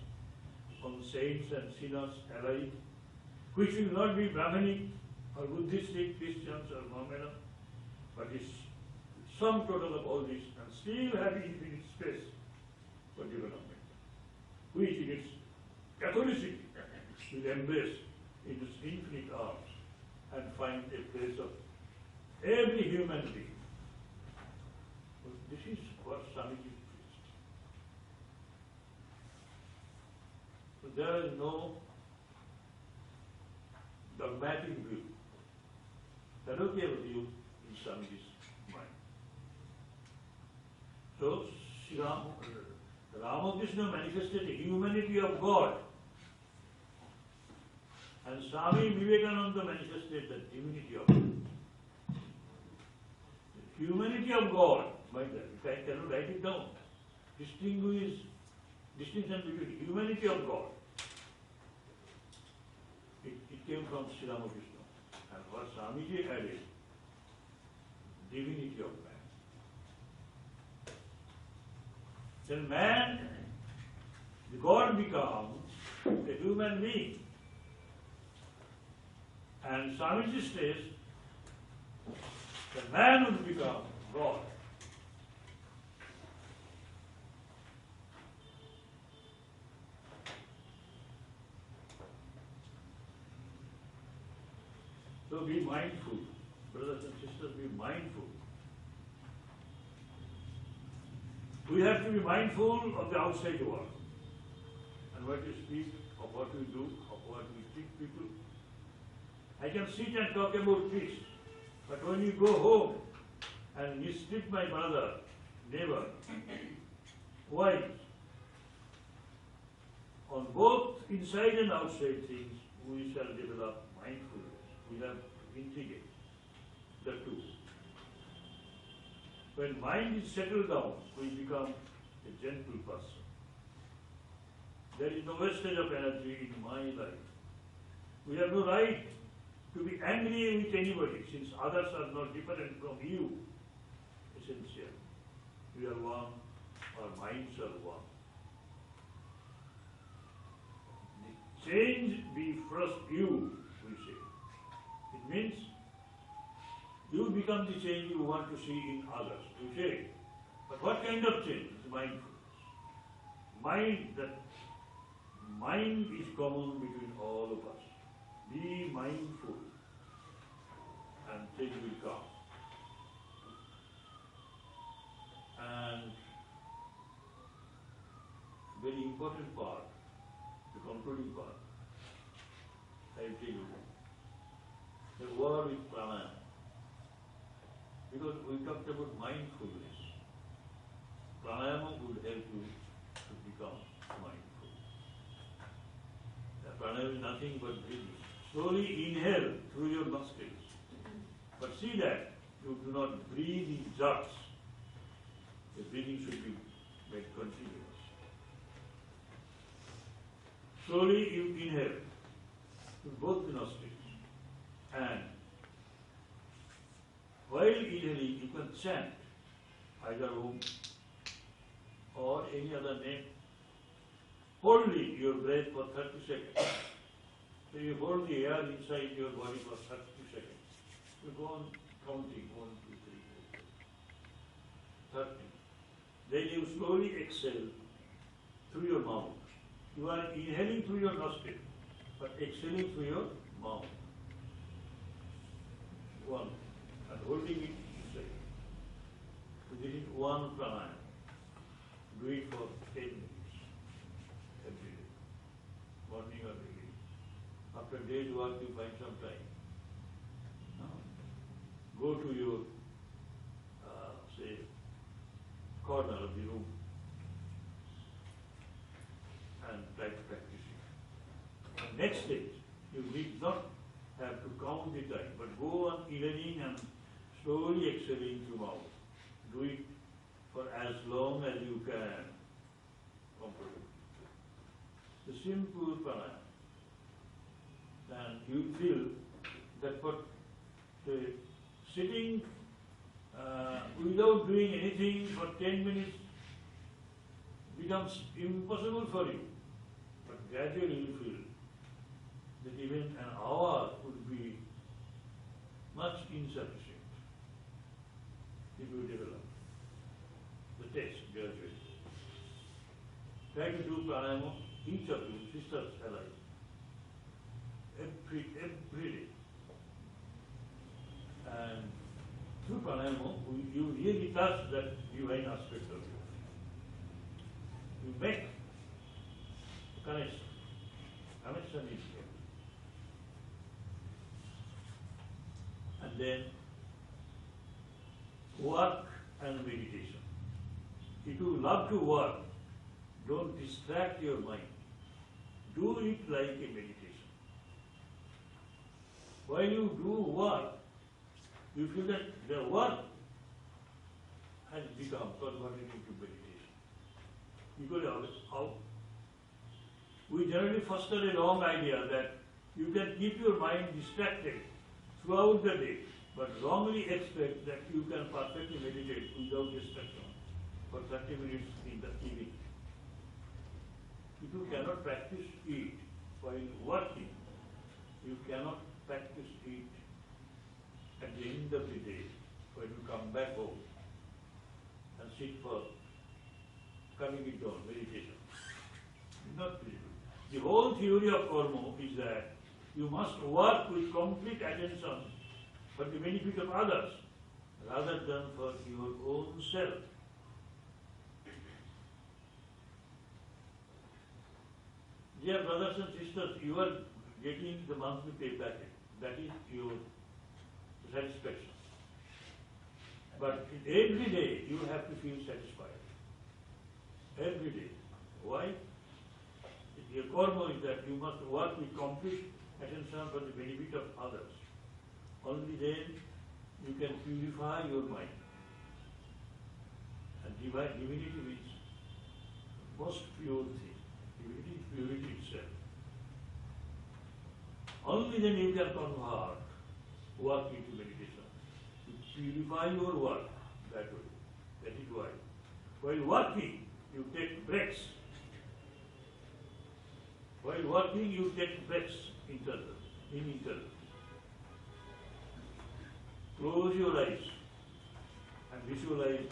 E: on saints and sinners alike, which will not be Brahmanic or Buddhistic, Christians or Mohammedan, but is sum total of all this and still have infinite space for development, which in its Catholicity will embrace in its infinite arms and find a place of every human being. So this is what Swamiji preached. So there is no dogmatic view, parochial view in Swamiji's mind. So Ramakrishna manifested the humanity of God, and Swami Vivekananda manifested the divinity of God. The humanity of God, mind that, if I cannot write it down, distinction between humanity of God. It came from Sri Ramakrishna. And what Swamiji added, divinity of man. Then man, the God becomes a human being. And Swamiji says, the man will become God. So be mindful brothers and sisters, be mindful. We have to be mindful of the outside world and what we speak, of what we do, of what we treat people. I can sit and talk about peace, but when you go home and mistreat my brother, neighbor, wife, on both inside and outside things, we shall develop mindfulness. We have to integrate the two. When mind is settled down, we become a gentle person. There is no wastage of energy in my life. We have no right to be angry with anybody, since others are not different from you. Essential. We are one, our minds are one. The change be first you, we say. It means you become the change you want to see in others, we say. But what kind of change? It's mindfulness. Mind is common between all of us. Be mindful and change will come. And very important part, the concluding part, I will tell you, the war with pranayama. Because we talked about mindfulness. Pranayama would help you to become mindful. Pranayama is nothing but breathing. Slowly inhale through your nostrils. But see that you do not breathe in jerks. The breathing should be made continuous. Slowly you inhale through both the nostrils. And while inhaling, you can chant either Om or any other name, holding your breath for 30 seconds. So you hold the air inside your body for 30 seconds. You go on counting 1, 2, 3, 4, 5, 30. Then you slowly exhale through your mouth. You are inhaling through your nostril, but exhaling through your mouth. 1. And holding it inside. So this is one pranayama. Do it for 10 minutes every day, morning or evening. After day's work, you find some time. Go to your, say, corner of the room and try to practice it. The next stage, you need not have to count the time, but go on inhaling and slowly exhaling through mouth. Do it for as long as you can. The simple pranayama. And you feel that for sitting without doing anything for 10 minutes becomes impossible for you. But gradually you feel that even an hour would be much insufficient if you develop the taste gradually. Try to do pranayama, each of you, sisters alike, every day. And through pranayama, you really touch that divine aspect of you. You make connection. Connection is here. And then work and meditation. If you love to work, don't distract your mind. Do it like a meditation. While you do work, you feel that the work has become converted into meditation. Because we generally foster a wrong idea that you can keep your mind distracted throughout the day, but wrongly expect that you can perfectly meditate without distraction for 30 minutes in the evening. If you cannot practice it while working, you cannot practice it at the end of the day when you come back home and sit for coming it down, meditation. Not possible. The whole theory of karma is that you must work with complete attention for the benefit of others rather than for your own self. Dear brothers and sisters, you are getting the monthly pay packet. That is your satisfaction. But every day you have to feel satisfied. Every day. Why? Your karma is that you must work with complete attention for the benefit of others. Only then you can purify your mind. And divinity means most pure thing. Divinity is purity itself. Only then you can convert work into meditation. You purify your work that way. That is why. While working, you take breaks. While working, you take breaks in interval. Close your eyes and visualize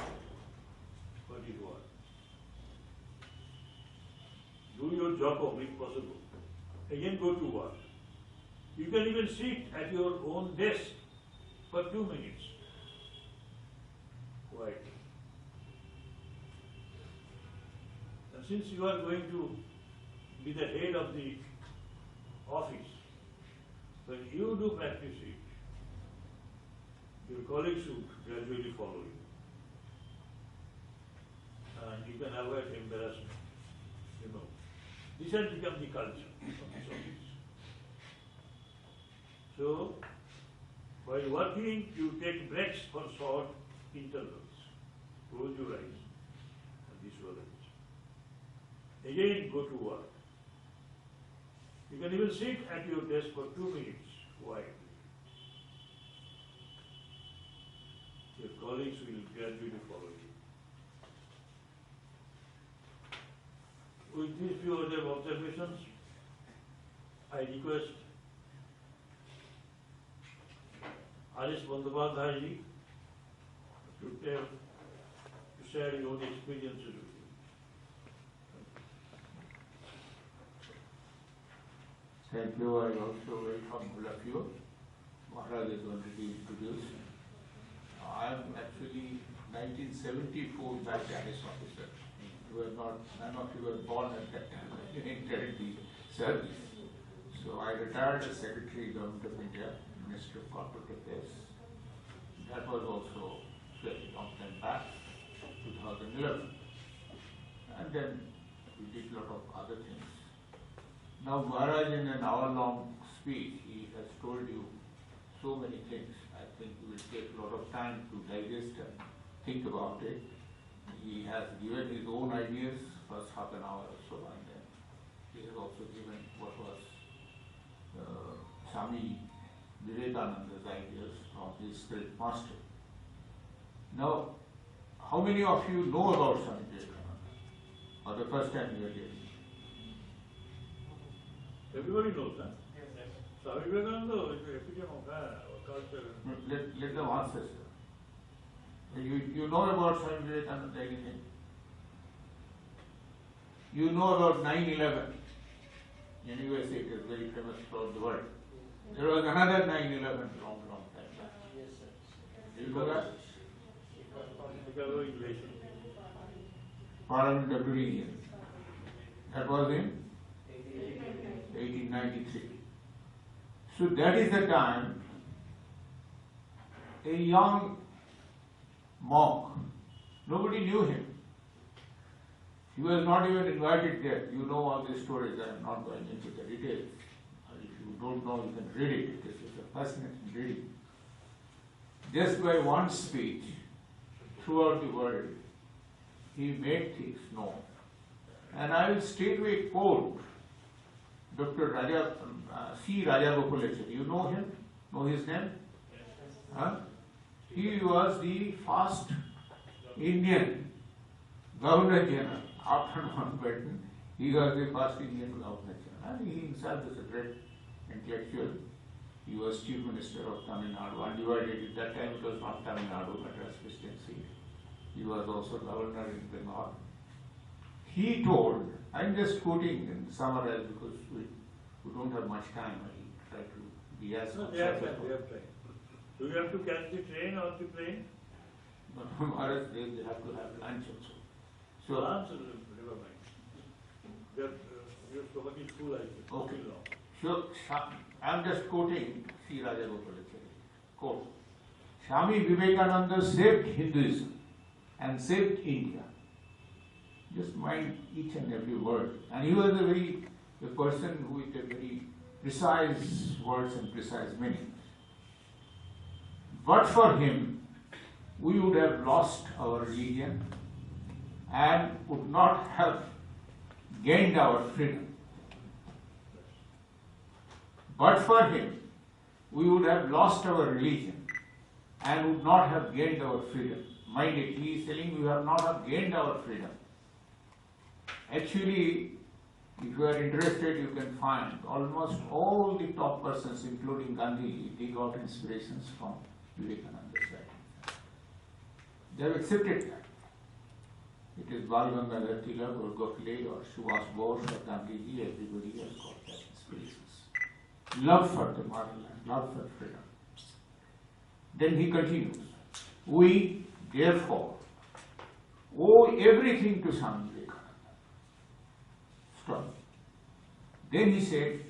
E: what is work. Do your job if possible. Again go to work. You can even sit at your own desk for 2 minutes. Quiet. And since you are going to be the head of the office, when you do practice it, your colleagues should gradually follow you. And you can avoid embarrassment. You know, this has become the culture of this office. So, while working, you take breaks for short intervals. Close your eyes and visualize. Again, go to work. You can even sit at your desk for 2 minutes quietly. Your colleagues will gradually follow you. With these few other observations, I request R.S. Bandyopadhyay to share your own experiences with you.
H: Thank you. I also welcome all of you. Maharaj is already introduced. I am actually 1974 batch IAS officer. None of you were born at that time. I entered the service. So I retired as Secretary Government of India, Minister of Corporate Affairs. That was also fairly long time back, 2011. And then we did a lot of other things. Now Maharaj, in an hour-long speech, he has told you so many things. I think it will take a lot of time to digest and think about it. He has given his own ideas, first half an hour or so, and then he has also given what was Swami Vivekananda's ideas from his great master. Now, how many of you know about Swami Vivekananda? For the first time you are hearing?
E: Everybody knows that. Yes. Swami Vivekananda is the epitome of our culture.
H: Let them answer, sir. You know about Swami Vivekananda anything? You know about 9/11. In USA it is very famous throughout the world. There was another 9/11 long time back.
I: Yes, sir.
H: Do you know that?
E: English.
H: Parliament of Religion. That was in 1893. So that is the time a young monk, nobody knew him. He was not even invited there. You know all these stories, I am not going into the details. If you don't know, you can read it. This is a fascinating reading. Just by one speech, throughout the world, he made things known. And I will straightway quote Dr. C. Rajagopalachari. You know him? Know his name? Huh? He was the first Indian Governor General. After Mountbatten, he was the first Indian Governor General. And he himself is a great intellectual. He was Chief Minister of Tamil Nadu, undivided. At that time it was not Tamil Nadu, Madras Presidency. He was also Governor in Bengal. He told, I'm just quoting in summarize because we don't have much time. I try to be as
E: No, they have time. Do you have to catch the train or the plane?
H: But Maharaj, they have to have lunch also. So,
E: Lunch, never mind. Your stomach is full, I think.
H: Okay.
E: Too long.
H: so I am just quoting Sri Raja Gopalachari. Quote, Swami Vivekananda saved Hinduism and saved India. Just mind each and every word. And he was a person who with a very precise words and precise meanings. But for him, we would have lost our religion and would not have gained our freedom. But for him, we would have lost our religion and would not have gained our freedom. Mind it, he is telling we have not have gained our freedom. Actually, if you are interested, you can find almost all the top persons, including Gandhi, they got inspirations from Vivekananda's writing. They have accepted that. It is Bal Gangadhar Tilak or Gokhale or Subhash Bose or Gandhiji, everybody has got that inspirations. Love for the motherland, love for freedom. Then he continues, we therefore owe everything to Swami Vivekananda. Stop. Then he said,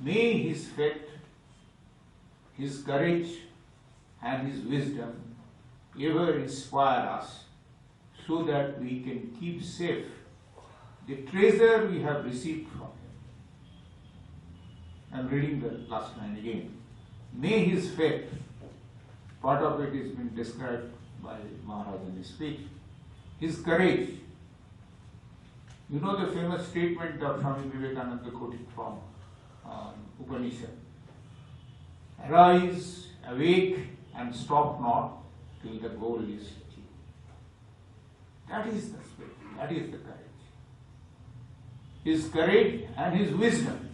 H: may his faith, his courage and his wisdom ever inspire us so that we can keep safe the treasure we have received from him. I am reading the last line again. May his faith, part of it is been described by Maharaj in his speech, his courage. You know the famous statement of Swami Vivekananda quoted from Upanishad. Arise, awake and stop not till the goal is achieved. That is the spirit, that is the courage. His courage and his wisdom.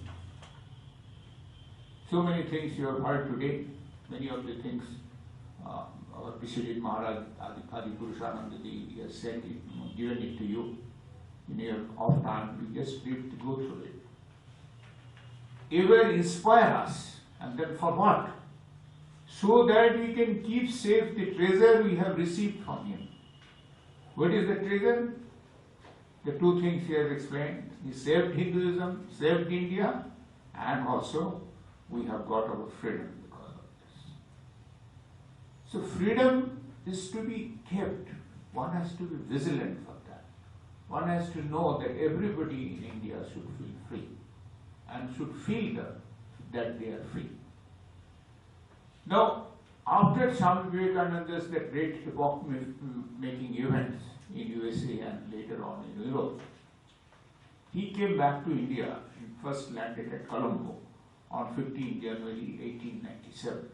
H: So many things you have heard today, many of the things our preceded Maharaj Adi Purushananda he has said it, given it to you in your off time, we just need to go through it. Ever inspire us, and then for what? So that we can keep safe the treasure we have received from him. What is the treasure? The two things he has explained. He saved Hinduism, saved India, and also we have got our freedom because of this. So freedom is to be kept. One has to be vigilant for that. One has to know that everybody in India should feel free and should feel that they are free. Now, after Swami Vivekananda's the great epoch-making events in USA and later on in Europe, he came back to India and first landed at Colombo on 15 January 1897.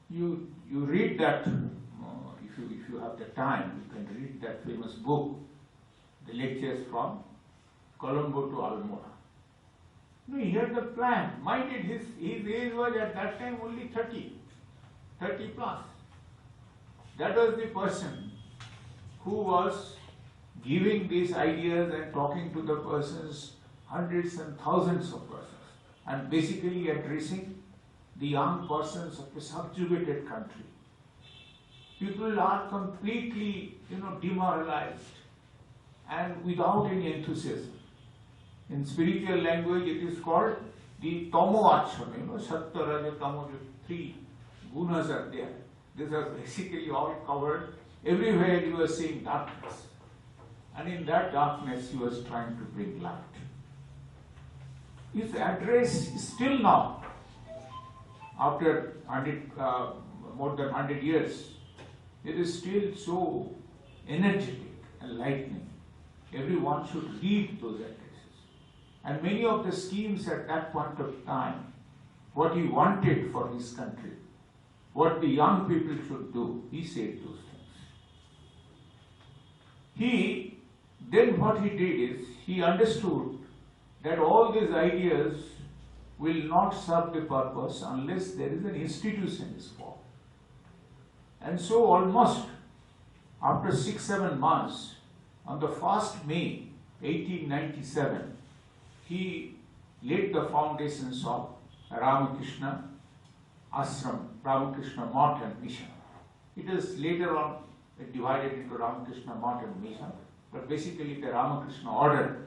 H: You read that, if you have the time, you can read that famous book, the lectures from Colombo to Almora. No, he had the plan. Mind it, his age was at that time only 30 plus. That was the person who was giving these ideas and talking to the persons, hundreds and thousands of persons, and basically addressing the young persons of a subjugated country. People are completely, demoralized and without any enthusiasm. In spiritual language, it is called the Tamo Achana, Sattva, Raja, Tamo, three gunas are there. These are basically all covered. Everywhere you are seeing darkness. And in that darkness, he was trying to bring light. His address is still now, after more than 100 years, it is still so energetic and lightning. Everyone should read those addresses. And many of the schemes at that point of time, what he wanted for his country, what the young people should do, he said those things. Then what he did is, he understood that all these ideas will not serve the purpose unless there is an institution is formed. And so almost after 6-7 months, on the 1st May 1897, he laid the foundations of Ramakrishna, ashram, Ramakrishna Math and Mission. It is later on divided into Ramakrishna Math and Mission, but basically the Ramakrishna order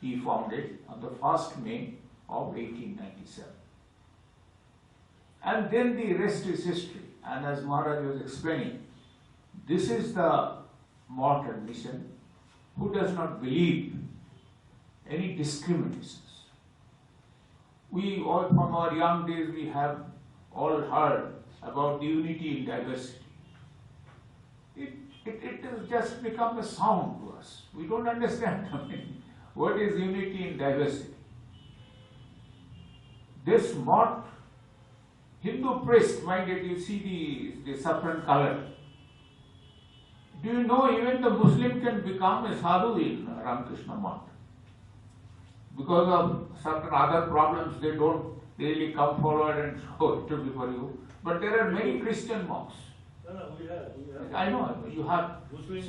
H: he founded on the 1st May of 1897. And then the rest is history. And as Maharaj was explaining, this is the Math and Mission who does not believe any discriminations. We all from our young days we have all heard about unity in diversity. It has just become a sound to us. We don't understand what is unity in diversity. This Math, Hindu priest, minded, you see the saffron color. Do you know even the Muslim can become a sadhu in Ramakrishna Math? Because of certain other problems, they don't really come forward and show it to be for you. But there are many Christian monks.
E: No, we have.
H: I know, you have.
E: Muslims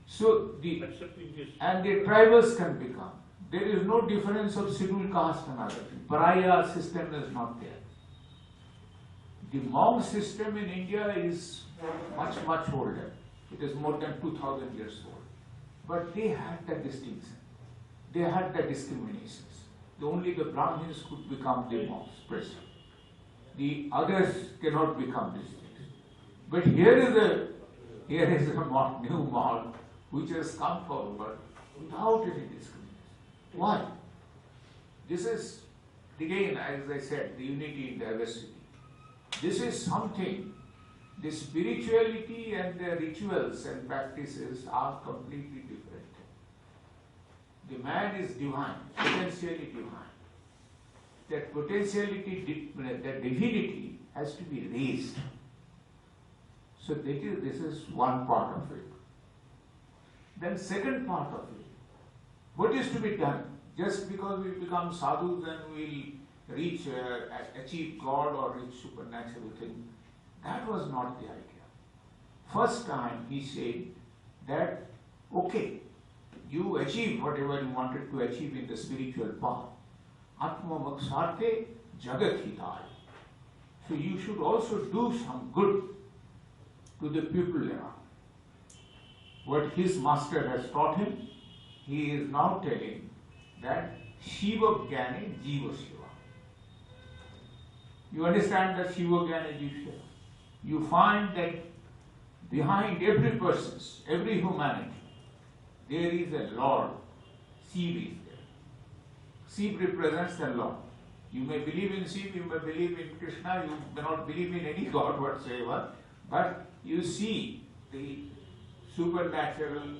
H: So
E: accepting this.
H: and the tribals can become. There is no difference of scheduled caste and other things. Pariah system is not there. The monk system in India is much older. It is more than 2000 years old. But they had the distinction. They had the discriminations. Only the Brahmins could become the monks, priests. The others cannot become these things. But here is a new monk which has come forward without any discrimination. Why? This is, again, as I said, the unity in diversity. This is something, the spirituality and the rituals and practices are completely different. The man is divine, potentially divine. That potentiality, that divinity has to be raised. So this is one part of it. Then second part of it, what is to be done? Just because we become sadhus and we'll reach, achieve God or reach supernatural thing, that was not the idea. First time he said that, okay, you achieve whatever you wanted to achieve in the spiritual path. Atma maksarte jagat hitai. So you should also do some good to the people around. What his master has taught him, he is now telling that Shiva Jnane Jiva Shiva. You understand that Shiva Jnane Jiva Shiva? You find that behind every person's, every humanity, there is a Lord. Shiva is there. Shiva represents the Lord. You may believe in Shiva, you may believe in Krishna, you may not believe in any God whatsoever, but you see the supernatural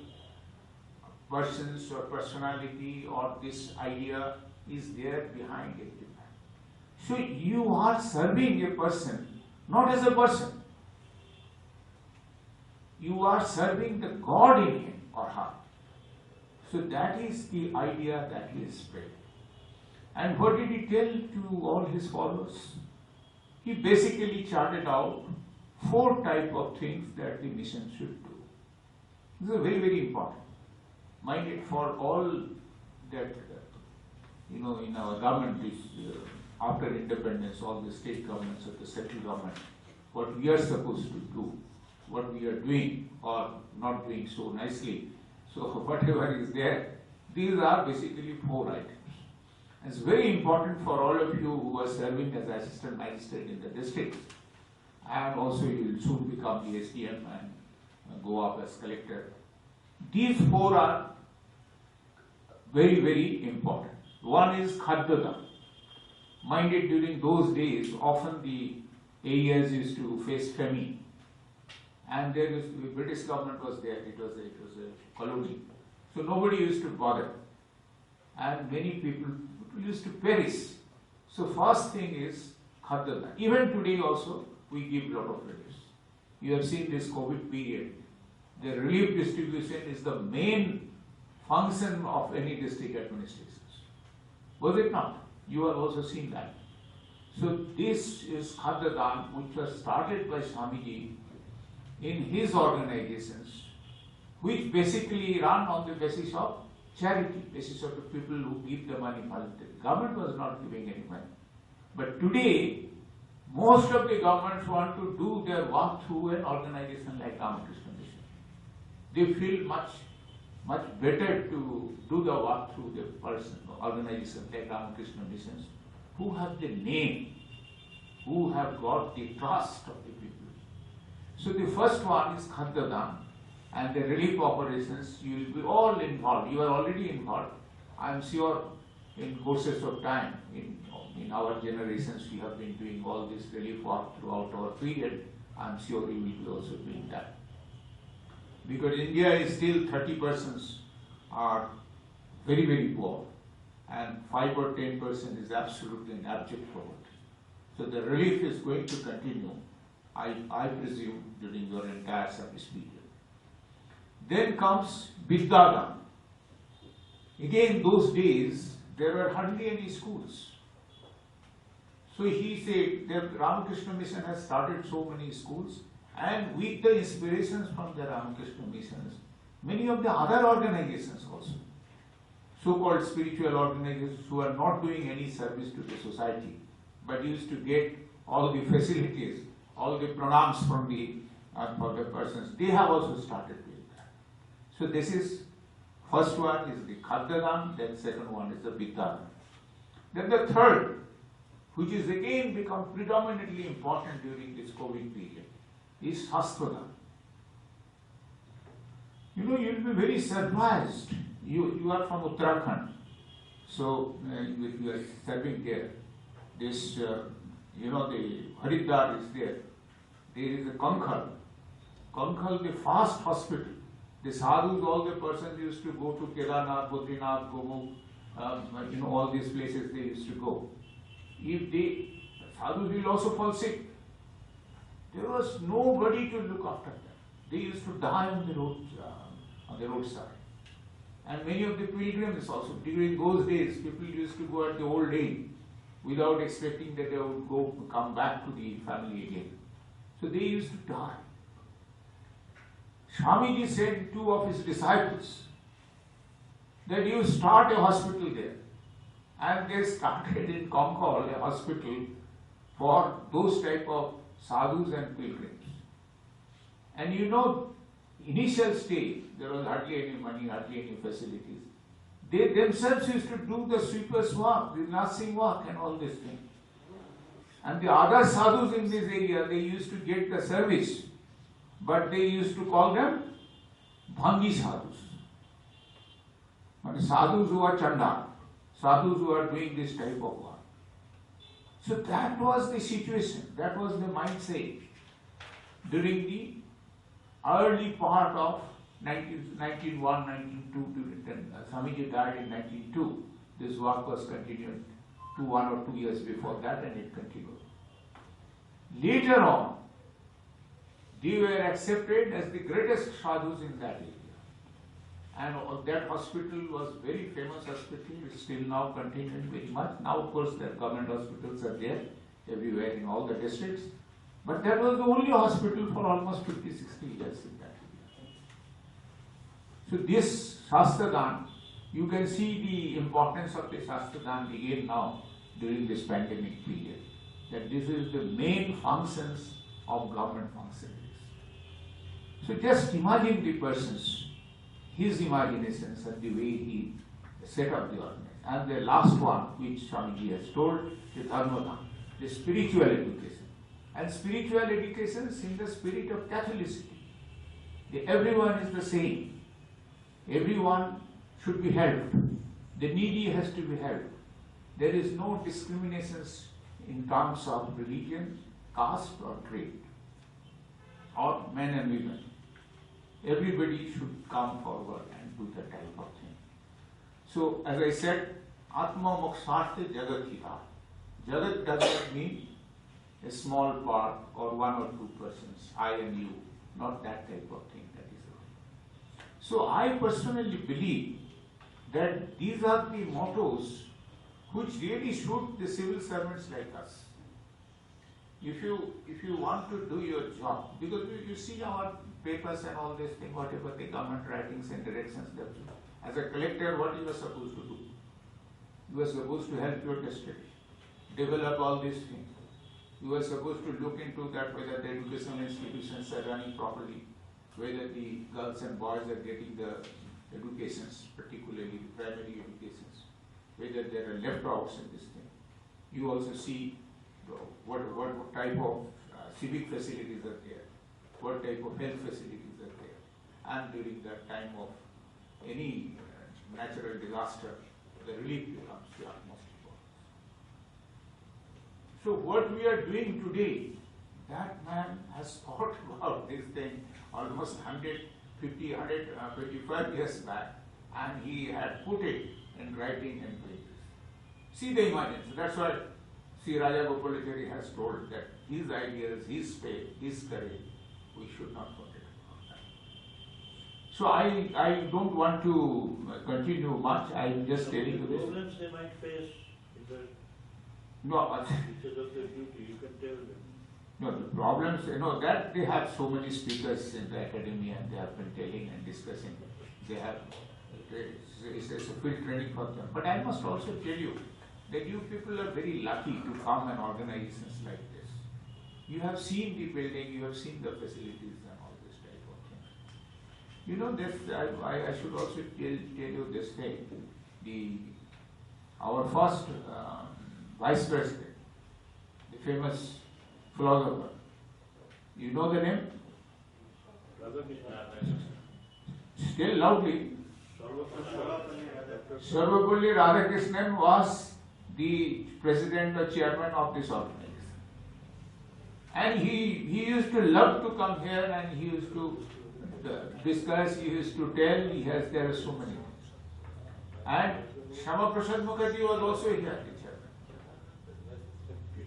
H: persons or personality or this idea is there behind every man. So you are serving a person, not as a person. You are serving the God in him or her. So that is the idea that he spread. And what did he tell to all his followers? He basically charted out 4 types of things that the mission should do. This is very, very important. Mind it, for all that, in our government, after independence, all the state governments or the central government, what we are supposed to do, what we are doing or not doing so nicely. So whatever is there, these are basically 4 items. It's very important for all of you who are serving as assistant magistrate in the district, and also you will soon become the SDM and go up as collector. These 4 are very, very important. One is Khaddada. Mind it, during those days, often the areas used to face famine. And the British government was there, it was a colony. So nobody used to bother. And many people used to perish. So first thing is Khaddada. Even today also, we give lot of reliefs. You have seen this COVID period. The relief distribution is the main function of any district administrations. Was it not? You have also seen that. So this is Khaddada, which was started by Swamiji in his organizations, which basically run on the basis of charity, basis of the people who give the money. The government was not giving any money. But today, Most of the governments want to do their work through an organization like Ramakrishna Mission. They feel much better to do the work through the organization like Ramakrishna Missions, who have the name, who have got the trust of the people. So the first one is Khaddadam, and the relief operations, you will be all involved. You are already involved. I am sure in courses of time, in our generations, we have been doing all this relief work throughout our period. I am sure you will be also doing that. Because India is still 30% are very, very poor, and 5 or 10% is absolutely in abject poverty. So the relief is going to continue, I presume, during your entire service period. Then comes Vidyadhan. Again, those days, there were hardly any schools. So he said that Ramakrishna Mission has started so many schools, and with the inspirations from the Ramakrishna Missions, many of the other organizations also, so-called spiritual organizations who are not doing any service to the society, but used to get all the facilities, all the pranams from the for the persons, they have also started doing that. So this is, first one is the Khaddadam, then second one is the Vidyadhan. Then the third, which is again become predominantly important during this COVID period, is Shastradhan. You know, you'll be very surprised. You are from Uttarakhand, so you are serving there. This, you know, the Haridwar is there. There is a Kankhal. Kankhal, the fast hospital. The sadhus, all the persons used to go to Kedarnath, Badrinath, Gomukh, you know, all these places they used to go. If the sadhus will also fall sick, there was nobody to look after them. They used to die on the roadside. And many of the pilgrims also, during those days, people used to go at the old age without expecting that they would come back to the family again. So they used to die. Swamiji said to two of his disciples that you start a hospital there. And they started in Kankhal a hospital for those type of sadhus and pilgrims. And you know, initial stage, there was hardly any money, hardly any facilities. They themselves used to do the sweepers work, the nursing work and all these things. And the other sadhus in this area, they used to get the service, but they used to call them Bhangi sadhus. But sadhus who are Chanda, sadhus who are doing this type of work. So that was the situation, that was the mindset during the early part of 1901, 1902, Swamiji died in 1902. This work was continued 1 or 2 years before that, and it continued. Later on, they were accepted as the greatest sadhus in that area. And that hospital was very famous hospital, it's still now continuing very much. Now, of course, the government hospitals are there everywhere in all the districts. But that was the only hospital for almost 50, 60 years in that area. So this Shastradhan, you can see the importance of the Shastradhan again now during this pandemic period. That this is the main functions of government functionaries. So just imagine the persons, his imaginations and the way he set up the organization. And the last one, which Swamiji has told, the Dharmadhan, the spiritual education. And spiritual education is in the spirit of Catholicity. Everyone is the same. Everyone should be helped. The needy has to be helped. There is no discriminations in terms of religion, caste or trade, or men and women. Everybody should come forward and do that type of thing. So, as I said, Atma Moksharte Jagat Hita. Jagat does not mean a small part or 1 or 2 persons, I and you, not that type of thing. That is all. So, I personally believe that these are the mottos which really suit the civil servants like us. If you want to do your job, because you see our papers and all this thing, whatever the government writings and directions they do. As a collector, what you are supposed to do? You are supposed to help your district, develop all these things. You were supposed to look into that, whether the educational institutions are running properly, whether the girls and boys are getting the educations, particularly the primary educations, whether there are left-outs in this thing. You also see what type of civic facilities are there, what type of health facilities are there, and during that time of any natural disaster, the relief becomes the utmost importance. So what we are doing today, that man has thought about this thing almost 150, 125 years back, and he had put it in writing and pages. See the imagination. That's why Sri Raja Gopalachari has told that his ideas, his faith, his courage, we should not forget about that. So I don't want to continue much. I'm just telling you this.
E: Problems they might face in the
H: No,
E: because of their duty, you can tell them.
H: no, the problems, that they have so many speakers in the academy and they have been telling and discussing. They have, it's a field training for them. But I must also tell you that you people are very lucky to come and organizations like this. You have seen the building, you have seen the facilities and all this type of thing. This, I should also tell you this thing. Our first vice president, the famous philosopher, you know the name? Still loudly. Sarvapalli Radhakrishnan was the president or chairman of this organization. And he used to love to come here and he used to discuss, he used to tell, there are so many things. And Shama Prasad Mukherjee was also here, the chairman.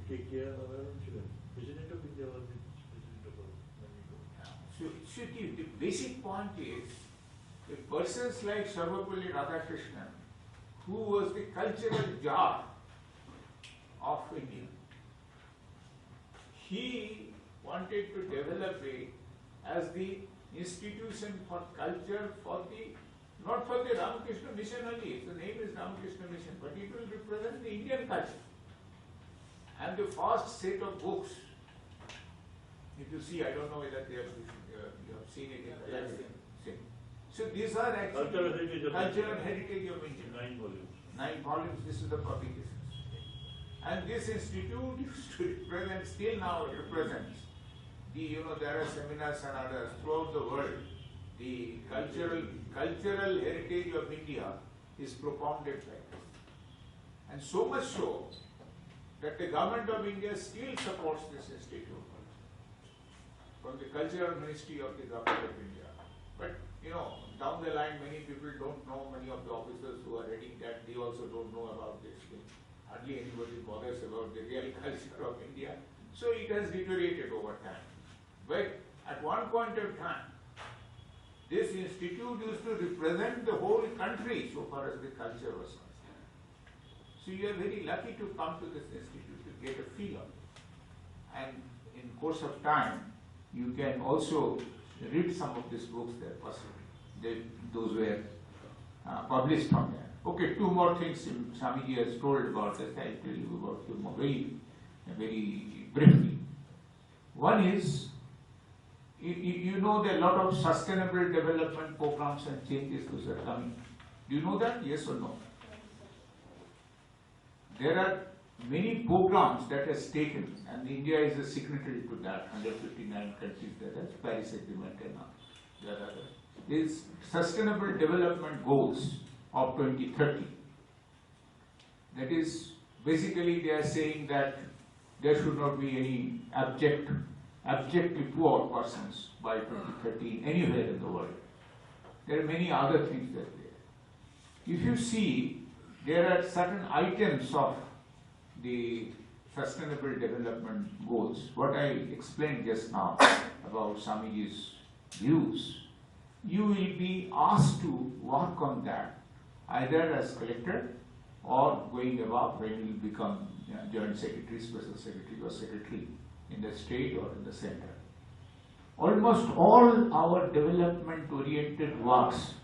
E: Take care of our own children. President of India was the president of our
H: So the basic point is, the persons like Sarvapalli Radhakrishnan, who was the cultural jar of India, he wanted to develop it as the institution for culture not for the Ramakrishna mission only. The name is Ramakrishna mission, but it will represent the Indian culture. And the first set of books, if you see, I don't know whether you have seen it in the last thing. So these are actually
E: cultural
H: heritage of India.
E: 9 volumes.
H: 9 volumes, this is the publication. And this institute used to represent, still now it represents, there are seminars and others throughout the world. The cultural heritage of India is propounded like this. And so much so that the government of India still supports this institute from the Cultural Ministry of the Government of India. But down the line, many people don't know, many of the officers who are heading that, they also don't know about this thing. Hardly anybody bothers about the real culture of India. So it has deteriorated over time. But at one point of time, this institute used to represent the whole country so far as the culture was concerned. So you are very lucky to come to this institute to get a feel of it. And in course of time, you can also read some of these books there possibly. Those were published from there. Okay, 2 more things Swamiji has told about this. I'll tell you about them very briefly. One is, you know there are a lot of sustainable development programs and changes which are coming. Do you know that? Yes or no? There are many programs that are taken, and India is a signatory to that. 159 countries there is Paris Agreement and there are others. These Sustainable Development Goals of 2030. That is, basically they are saying that there should not be any abjectly poor persons by 2030 anywhere in the world. There are many other things that are there. If you see, there are certain items of the Sustainable Development Goals, what I explained just now about Swamiji's views, you will be asked to work on that either as collector or going above when you will become joint secretary, special secretary or secretary in the state or in the center. Almost all our development oriented works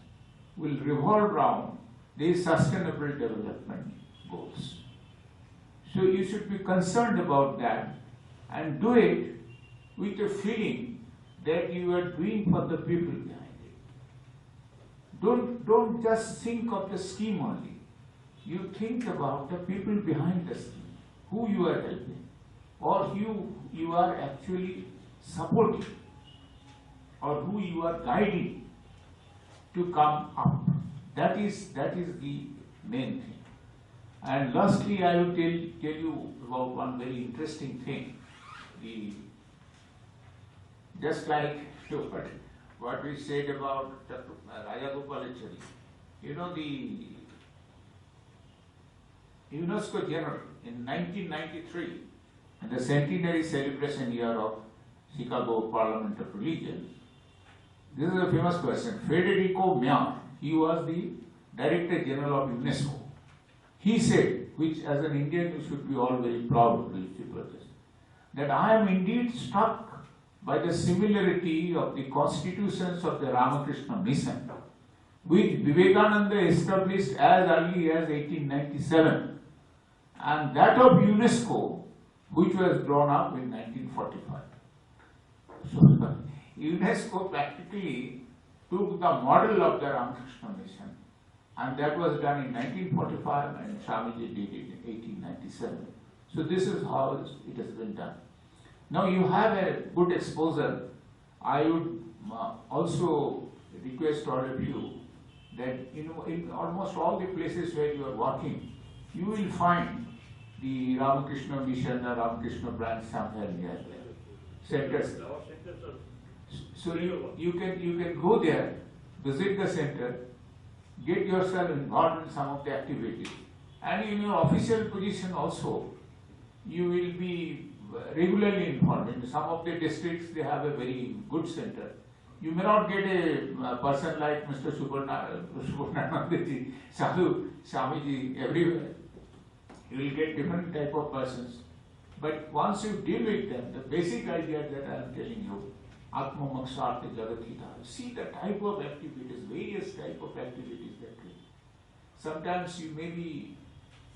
H: will revolve around these sustainable development goals. So you should be concerned about that, and do it with a feeling that you are doing for the people behind it. Don't just think of the scheme only. You think about the people behind the scheme, who you are helping, or who you are actually supporting, or who you are guiding to come up. That is the main thing. And lastly, I will tell you about one very interesting thing. Just like what we said about Raja Gopalachari, you know, the UNESCO General in 1993, in the centenary celebration year of Chicago Parliament of Religion, this is a famous person, Federico Miar. He was the Director General of UNESCO. He said, which as an Indian you should be all very proud of, that I am indeed struck by the similarity of the constitutions of the Ramakrishna Mission, which Vivekananda established as early as 1897, and that of UNESCO, which was drawn up in 1945. So UNESCO practically took the model of the Ramakrishna Mission, and that was done in 1945, and Swamiji did it in 1897. So this is how it has been done. Now you have a good exposure. I would also request all of you that in almost all the places where you are working, you will find the Ramakrishna Mission or Ramakrishna branch somewhere near there. Centers. So you can go there, visit the center, get yourself involved in some of the activities, and in your official position also, you will be regularly informed. In some of the districts, they have a very good center. You may not get a person like Mr. Subhanandaji, Sadhu, Swamiji everywhere. You will get different type of persons. But once you deal with them, the basic idea that I am telling you, Atma Maksartha Jagatita, see the type of activities, various type of activities that we. Sometimes you may be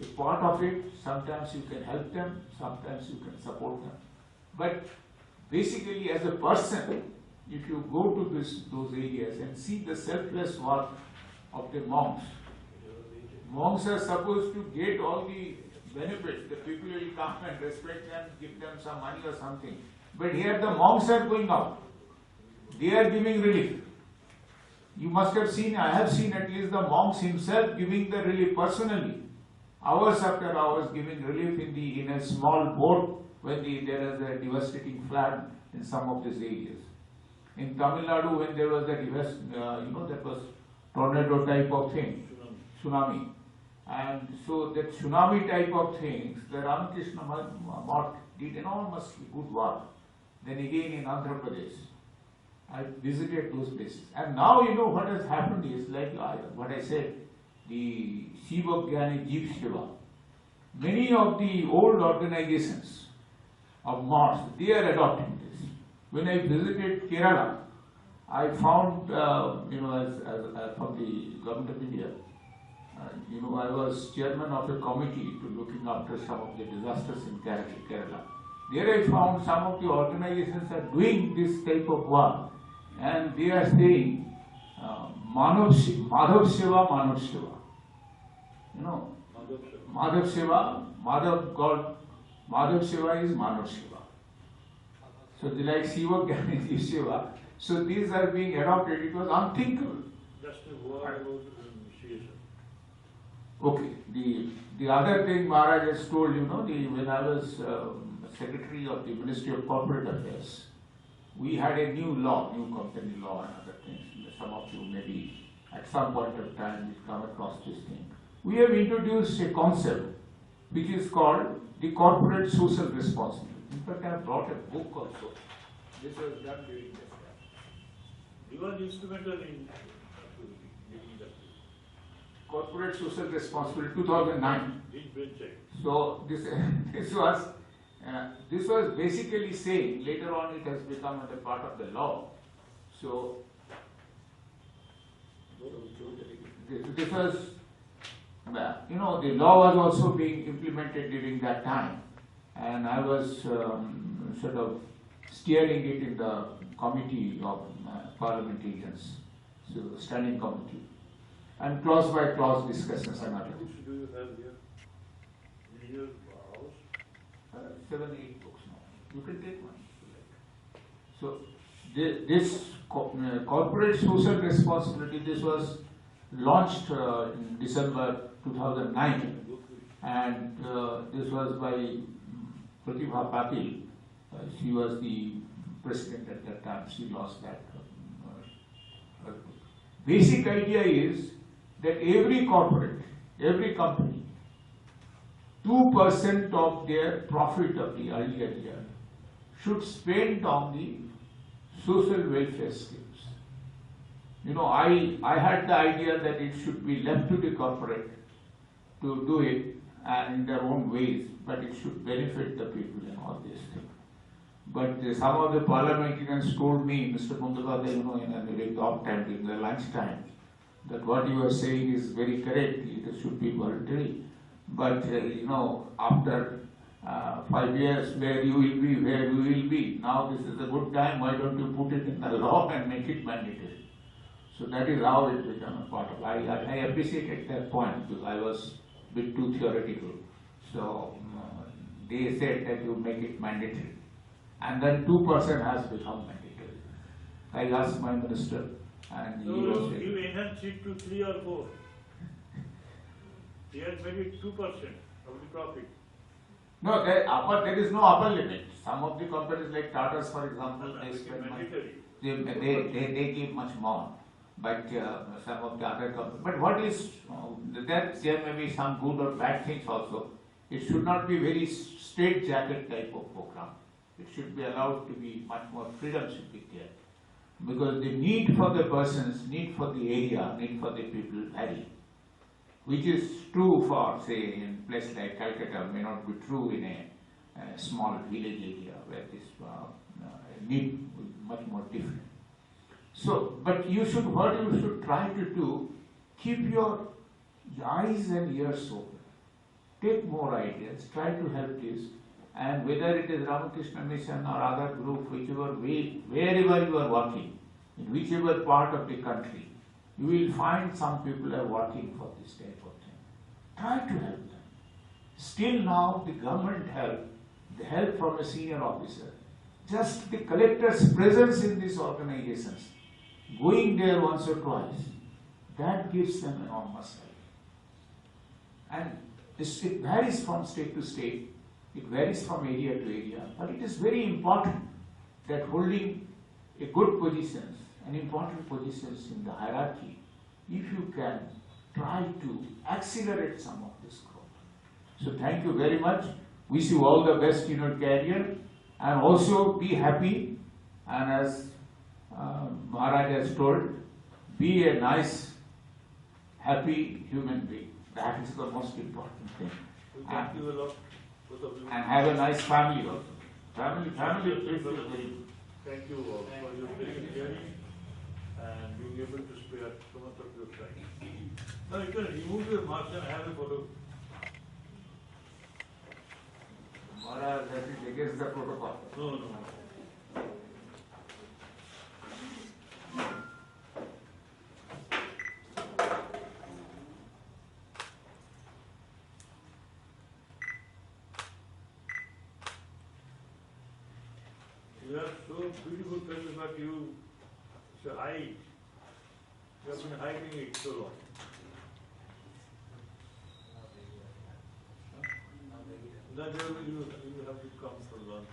H: a part of it, sometimes you can help them, sometimes you can support them. But basically as a person, if you go to those areas and see the selfless work of the monks, monks are supposed to get all the benefits. The people will come and respect them, give them some money or something. But here the monks are going out. They are giving relief. You must have seen, I have seen at least the monks himself giving the relief personally. Hours after hours giving relief in a small boat when there is a devastating flood in some of these areas. In Tamil Nadu, when there was that was tornado type of thing, tsunami. And so that tsunami type of things, the Ramakrishna Math did enormously good work. Then again in Andhra Pradesh, I visited those places. And now what has happened is, like what I said, the Shiva Jnani Jeev Shiva. Many of the old organizations of mosques, they are adopting this. When I visited Kerala, I found, from the government of India, I was chairman of a committee to looking after some of the disasters in Kerala. There I found some of the organizations are doing this type of work, and they are saying, Madhav Shiva, Manav Shiva. Madhav Shiva, Madhav God, Madhav Shiva is Manav Shiva. So they like Shiva, Jnani Shiva. So these are being adopted. It was unthinkable.
E: Just a word about initiation.
H: Okay. The other thing Maharaj has told, when I was secretary of the Ministry of Corporate Affairs, we had a new law, new company law and other things. Some of you maybe at some point of time will come across this thing. We have introduced a concept which is called the corporate social responsibility. In fact, I have brought a book also. This was done during this time.
E: You were instrumental in making that.
H: Corporate social responsibility, 2009. So this was basically saying, later on it has become a part of the law. So this was, the law was also being implemented during that time, and I was sort of steering it in the committee of parliamentarians, so standing committee, and clause by clause discussions and other.
E: Books do you have here? In your house?
H: 7, 8 books now. You can take one. So this corporate social responsibility, this was launched in December 2009, and this was by Pratibha Patil. She was the president at that time. She lost that. Basic idea is that every corporate, every company, 2% of their profit of the earlier year should spend on the social welfare schemes. You know, I had the idea that it should be left to the corporate to do it and in their own ways, but it should benefit the people and all these things. But some of the parliamentarians told me, Mr. Mundakade, you know, in a very off time, in the lunch time, that what you are saying is very correct, it should be voluntary. But, you know, after 5 years, where you will be, where you will be, now this is a good time, why don't you put it in the law and make it mandatory? So that is how it became a part of. I appreciated that point because I was a bit too theoretical. So they said that you make it mandatory. And then 2% has become mandatory. I asked my minister, and he was saying,
E: you enhance it to 3 or 4. He has made it 2% of the profit.
H: no, there is no upper limit. Some of the companies like Tata's, for example, they spend money. They give much more. But some of the other companies. But what is that? There may be some good or bad things also. It should not be very straitjacket type of program. It should be allowed to be much more freedom should be there. Because the need for the persons, need for the area, need for the people vary. Which is true for, say, in a place like Calcutta, may not be true in a small village area where this need is much more different. So, but you should, what you should try to do, keep your eyes and ears open. Take more ideas, try to help this, and whether it is Ramakrishna Mission or other group, whichever way, wherever you are working, in whichever part of the country, you will find some people are working for this type of thing. Try to help them. Still now, the government help, the help from a senior officer, just the collector's presence in these organizations, going there once or twice, that gives them enormous help. And it varies from state to state, it varies from area to area, but it is very important that holding a good positions and important positions in the hierarchy, if you can try to accelerate some of this growth. So thank you very much. Wish you all the best in your career, and also be happy, and as Maharaj has told, be a nice, happy human being. That is the most important thing.
E: Thank you a lot, both of you.
H: And have a nice family also. Family is very good.
E: Thank you all for your patient hearing and being able to spare so much of your time. Now you can remove your mask and have a photo.
H: Maharaj, that is against the protocol.
E: No. You are so beautiful fellow, but you hide. You have been hiding it so long. Then you have to come for lunch.